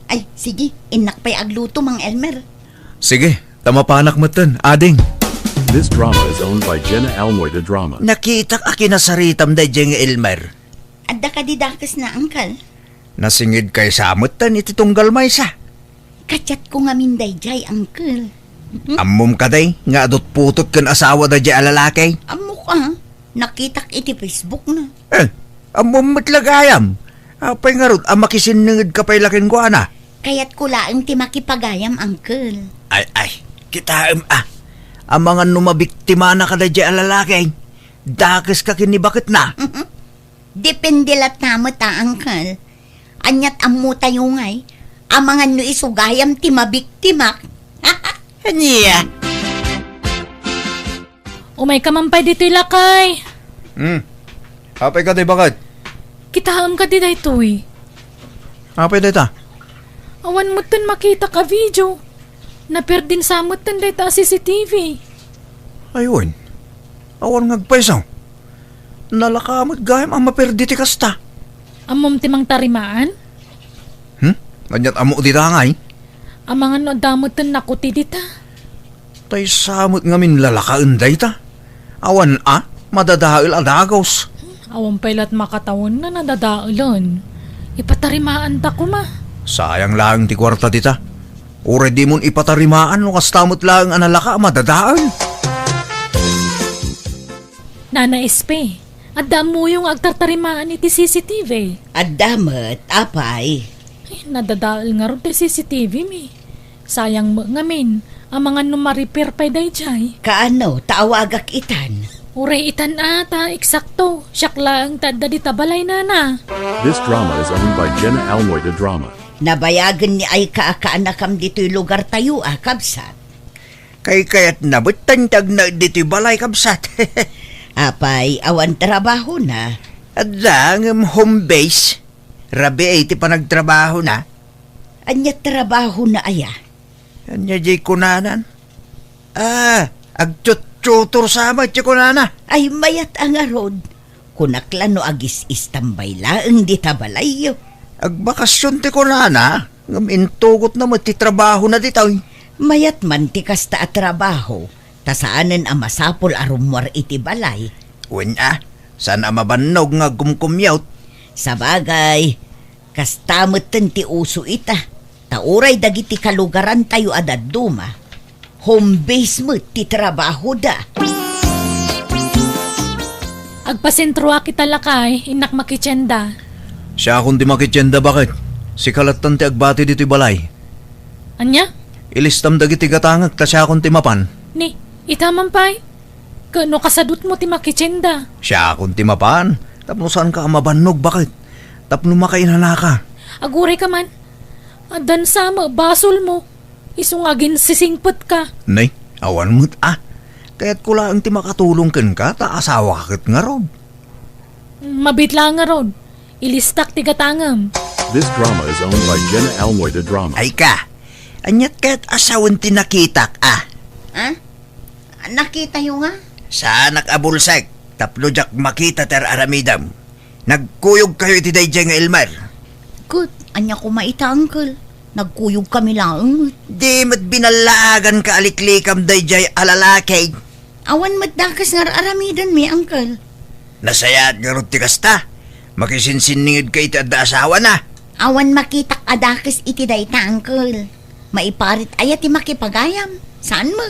Ay, sige. Inak pa'y agluto, Mang Elmer. Sige, tamapanak mo tan, ading. This drama is owned by Jenna Almoida Drama. Nakitak akinasaritam da dyan nga Elmer. Adda ka didakas na, Angkal. Nasingid kay samot tan iti tunggal maysa. Katsat ko nga minday jay, Angkal. Ammom ka day, nga adot putot kan asawa da dyan alalakay. Amo ka, nakitak iti Facebook na. Ammom matlagayam. Apay nga rod, makisiningid ka pa'y laking ko Kaya't kulaang ti makipagayam, Angkal. Ay, kita ang mga numabiktima na ka da dyan alalakay. Dakis ka kinibakit na. Depende lat namo ta, Angkal. Anyat amu tayo ngay. Amangan no isugayam ti mabiktimak. Niya. Umay ka man pa dito'y lakay. Apay ka day bakit? Kitaam ka di daytoy. Apay day ta? Awan mo tan makita ka video. Naperdin samot tan day ta CCTV. Ayun. Awan ngagpaisaw. Nalakamot gayam ang maperdi ti kasta. Amom timang tarimaan? Anyat amo di tangay. Amangan no damot tan nakuti dita. Tay samot ngamin lalakaan day ta. Awan madadail adagos. Awan pailat makatawon na nadadaalan. Ipatarimaan ta ko ma. Sayang lang ti kwarta dita. Ure di mon ipatarimaan no kastamot lang analaka madadaan. Nana SP, adda mo yung agtartarimaan iti CCTV. Addamat, apay. Ay, nadadaal nga ron ti CCTV mi. Sayang mo ngamin, ang mga numaripair pa dayjay. Kaano, taawagak itan. Uray itan ata, eksakto. Siyak lang tadda di tabalay nana. This drama is owned by Jenna Almoida Drama. Nabayagan ni ay kaakaanakam dito'y lugar tayo, kabsat. Kay kaya't nabutantag na dito'y balay kabsat. Apay, awan trabaho na. At lang home base. Rabi ay ti panagtrabaho na. Anya trabaho na aya. Anya jay kunanan. Agtut-tutor sama ti kunana. Ay mayat ang arod. Kunaklan no agis istambay laeng di tabalayo. Agbakasyon ti kunana. Ngam intugot na ti trabaho na ditoy. Mayat man ti kasta at trabaho. Tasaanan ang masapol arumwar iti balay. Sana mabannog nga gumkumyaw. Sa bagay, kastamot ti uso ita. Tauray dagiti kalugaran tayo adaduma. Home base mo ti trabaho da. Agpasentro kita lakay, inak makitsenda. Siya akong di makitsenda bakit? Si kalatan ti agbati dito'y balay. Anya? Ilistam dagiti gatangag ta siya akong timapan. Ni, itaman pa'y. Kano kasadot mo ti makitsenda? Siya akong timapan. Tapno saan ka mabannog bakit? Tapno makainana ka. Aguray ka man. Adan sama, basol mo. Isungagin sisingpot ka. Nay, awan mo't Kaya't ko lang ti makatulong ka, ta asawa kakit nga rod. Mabitla nga rod. Ilistak ti gatangam. This drama is owned by Jenna Almoida Drama. Ay ka, anyat kaya't asawan ti nakitak Nakita yung nga? Sa nakabulsag, tapno jak makita ter aramidam. Nagkuyog kayo iti dayjay nga Elmar. Good. Anya ko maita, uncle. Nagkuyog kami lang. Di mat binalaagan ka aliklikam dayjay alalakay. Awan matdakas nga aramidan mi, uncle. Nasayat nga rod ti kasta. Makisinsiningid ka iti adda asawa na. Awan makitak adakis iti dayta, uncle. Maiparit ayat ti makipagayam. Saan mo?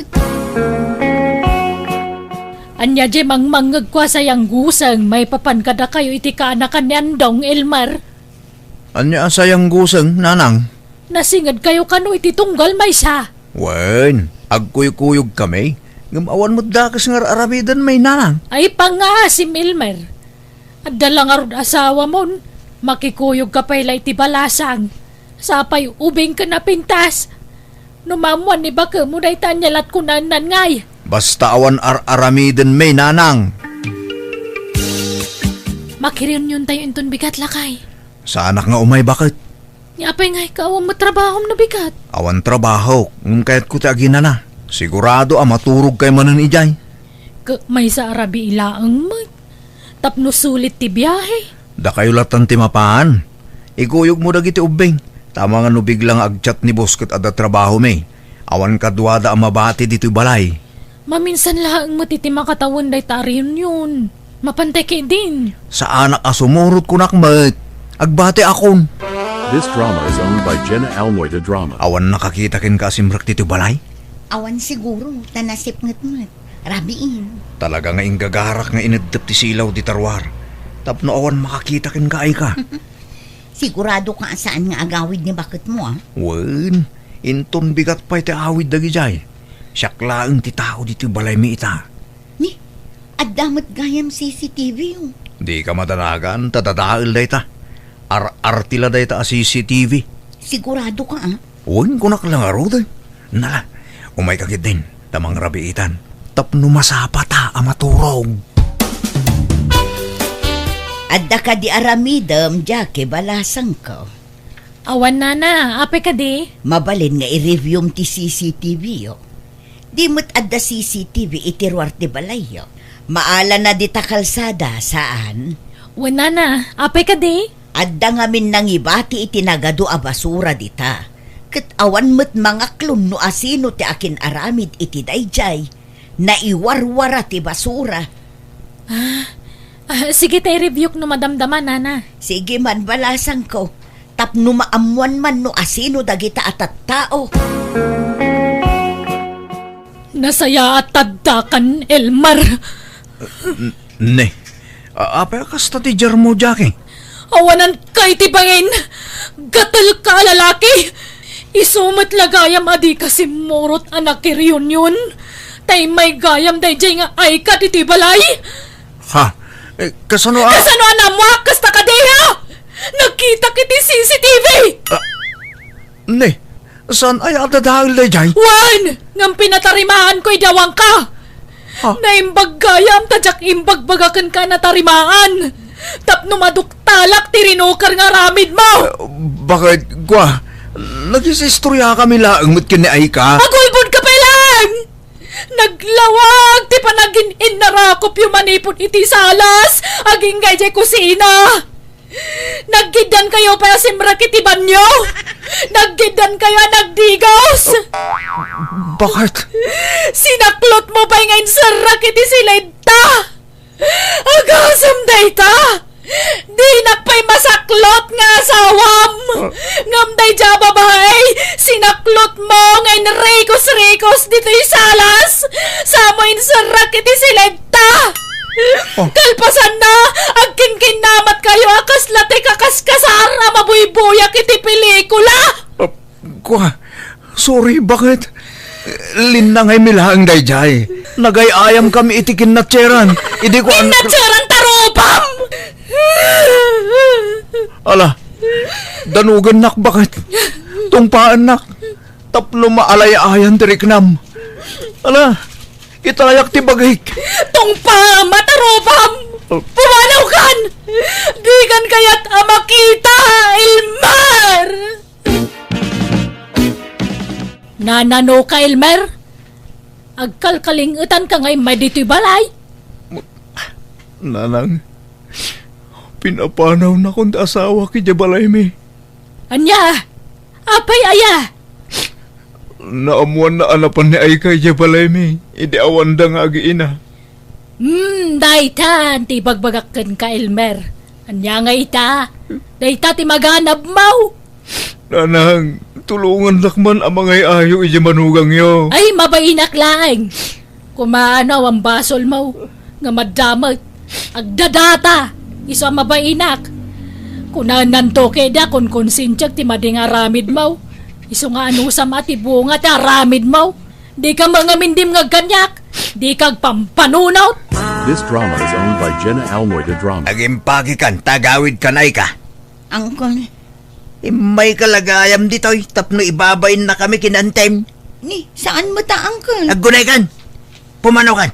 Anya je mangmangag kwa sayang gusang, may papankada kayo iti kaanakan ni Andong Elmar. Anya asayang gusang, nanang? Nasingad kayo kano iti tunggal may sa. Wen, agkuyog-kuyog kami. Ngamawan mo dakas nga aramidan may nanang. Ay pangasim Elmar. At dalang arod asawa mon, makikuyog ka pa'y iti balasang. Sapay ubing ka na pintas. Numamuan ni baka mo na itanyalat ko na ngay. Basta awan aramiden may nanang. Makirin yun tayo inton bigat lakay. Sa anak nga umay bakit? Yapay nga ikaw ang matrabahom na bigat. Awan trabaho, kaya't ko tagina na. Sigurado maturog kay manan ijay. May sa Arabi ilaang mag. Tapno sulit ti biyahe. Da kayo latan timapaan. Ikuyog mo dagiti ubing. Tama nga no biglang agchat ni Bosket ada trabaho may. Awan kadwada ang mabati dito'y balay. Maminsan lang matiti makatawon day tariyon yun. Mapanteke din. Sa anak asumurot ko nakmat. Agbate akon. This drama is owned by Jenna Almoida Drama. Awan nakakita kin ka simrak dito'y balay. Awan siguro. Tanasip ngat-ngat. Rabiin. Talaga nga ingagarak nga inadap ti silaw di tarwar. Tapno awan makakita kin ka ay ka. Sigurado ka saan nga agawid ni bakit mo, Wen, inton bigat pa iti awid dagi jay. Siyak laang ti tao dito'y balay mi ita. Ni, adamot gayam CCTV yung. Di ka madanagan, tadadaal day ta. Ar-artila day ta a CCTV. Sigurado ka, Uwin ko naklang aro day. Nala, umay kagid din, tamang rabiitan. Tapno masapa ta amaturog. Adda ka di aramidam, Jackie, balasang ko. Awan na, ape ka di. Mabalin nga i-review ti CCTV yo. Di mo't adda CCTV itiruar ti balay yo. Maala na di ta kalsada, saan? Wala na, ape ka di. Adda nga min nangibati itinagado a basura dita. Ket awan mo't mga klum no asino ti akin aramid iti dayjay. Naiwarwara ti basura. Sige tay review no madamdaman, nana. Sige man, balasan ko. Tapno maamuan man no asino dagita at tao. Nasaya at taddakan, Elmar. Ne, apay kasta ti Jarmo, Jackie. Awanan kay tibangin. Gatal ka, lalaki. Isumat lagayam adi kasi morot anak reunion. Tay may gayam day jay nga ay ka titibalay. Ha? Kasano Kasano anamwa kasta kadeha? Nagkita kiti CCTV. Ne, saan ay atadahil na jay? Wan! Ngam pinatarimaan ko'y dawang ka. Ha? Naimbag gayam tadyak imbag bagakan ka na tarimaan. Tapno maduktalak tirinukar nga ramid mo. Bakit, gwa? Nagisistorya kami laang mo't kini ka? Agulbod ka pa lang! Naglawag ti panagin inarakop yung manipon iti salas aging gayjay kusina. Naggidan kayo pa simrak iti banyo. Naggidan kayo nagdigos. Bakit? Sinaklot mo pa ngayon sarak iti silenta. Agasam dayta. Di nakpay masaklot nga asawam. Ngam day ja babae. Sinaklot mo ngayon rekos-rekos dito salas. Samoin sarak iti silenta. Kalpasan na, agkin namat kayo akas late kakaskasara mabuybuyak iti pelikula. Gwa, sorry, bakit? Linangay milahang dayjay. Nagayayam kami itikin na tseran. Idi ko Natsaran tarupam! Ala, danugan nak bakit? Tungpaan nak. Tapno maalay-ayan tiriknam. Ala, italayak ti bagik. Tungpa matarupam! Pumanaw kan! Di kan kaya't amakita, Elmer! Nanano ka, Elmer? Agkalkalingutan ka ngay may dito'y balay. Nanang, pinapanaw na kong asawa ki Jabalay mi. Anya, apay aya. Naamuan na anapan ni ay kay Jabalay mi. Idi awan da nga agiina. Daytan, ti bagbagakan ka, Elmer. Anya nga ita. Dayta ti maganab mau. Nanang, tulungan lakman ang mga ayo iji manugang yo. Ay, mabainak laeng. Kumaanaw ang basol mo. Nga madamag. Agdadata. Isa mabainak. Kunanan to keda kung konsintyag ti mading aramid mo. Iso nga anusam at ibunga ti aramid mo. Di ka mga mindim nga ganyak. Di kag pampanunaw. This drama is owned by Jenna Almoida Drama. Agimpagi kan, tagawid kanay ka. Angkol, May kalagayam dito'y, tapno ibabayin na kami kinantem. ni, saan mo ta, Angkol? Aggunay kan, pumanaw kan.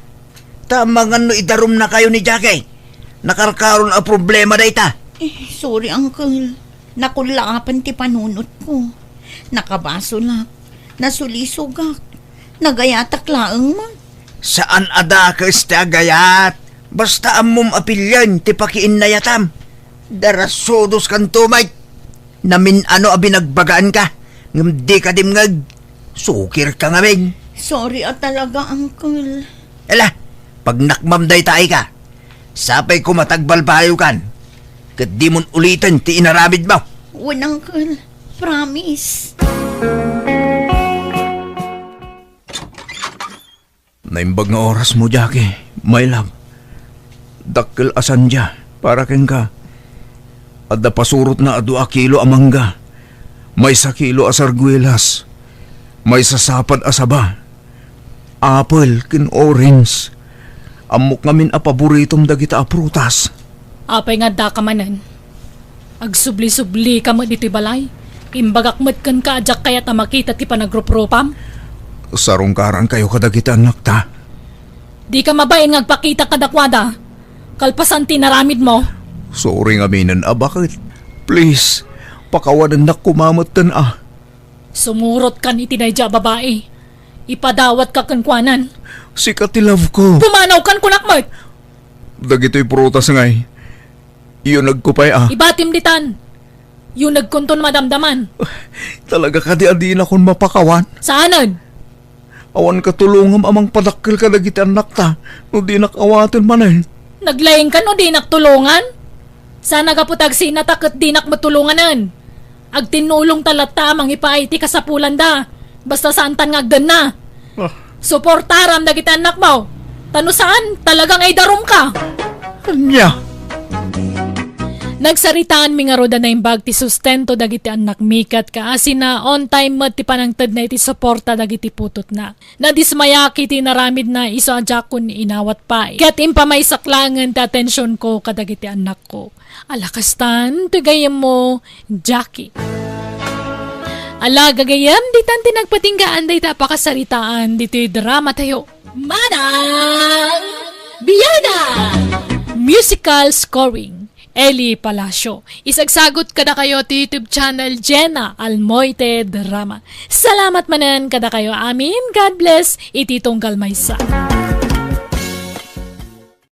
Tamangan no idarum na kayo ni Jackie. Nakarkaron ang problema da ita. Sorry, Angkol. Nakulapan ti panunot ko. Nakabaso lang. Nasulisugak. Nagayatak laang mo. Saan ada ka gayat? Basta amom apilyan, ti pakiin na yatam. Darasodos kan tumay. Namin ano abinagbagaan ka. Ngam di ka dimngag. Sukir ka ngamin. Sorry talaga, Angkol. Ala, pag nakmamday tayo ka, sapay ko matagbal payo kan. Kat di mon ulitin ti inaramid mo. Wala, Angkol. Promise. Naimbag nga oras mo, Jackie. My love. Dakkel asan dya, para keng ka. Adda pasurot na adu a kilo amangga. May sa kilo asarguelas. May sasapad asaba. Apple kin orange. Amok ngamin a paboritong dagita a prutas. Apay nga da ka manan. Agsubli-subli ka mo dito'y balay. Imbagak mo't kan ka adyak kaya ta makita ti panagropropam. Sarungkaran kayo kadagita anak ta. Di ka mabain ngagpakita kadakwada. Kalpasan tinaramid mo. Sorry nga minan, bakit? Please, pakawanan na kumamatan Sumurot kan itinadya babae. Ipadawat ka kankwanan. Sikat ti love ko. Pumanaw kan kunakmat. Dagito'y prutas ngay. Iyon nagkupay Ibatim ditan. Yung nagkunton madamdaman. Talaga ka di adin akong mapakawan. Saanan? Awan katulungam amang padakkel ka dagiti anak ta, no di nakawatan man eh. Naglayeng ka no di naktulungan? Sana kaputag sinatakot di nakmatulunganan. Agtinulong talata mang ipaiti kasapulan da. Basta santan ngagdan na. Ah, Suportaram dagiti anak mo. Tano saan? Talagang ay darum ka. anya? Nagsaritaan mi nga roda na imbag ti sustento dagiti anak mikat ka asin na on time mat ti panangted na iti suporta dagiti putot na. Nadismayaki ti naramid na iso adyak kun inawat pa. Ket impamay saklangan ti atensyon ko kadagiti anak ko. Alakastan, tigayam mo, Jackie. Ala, gagayam, di tanti nagpatinggaan day tapakasaritaan dito'y drama tayo. Manang Biyada! Musical scoring, Eli Palacio. Isagsagot kada kayo ti YouTube channel Jenna Almoite Drama. Salamat manan kada kayo amin. God bless, iti tunggal maysa.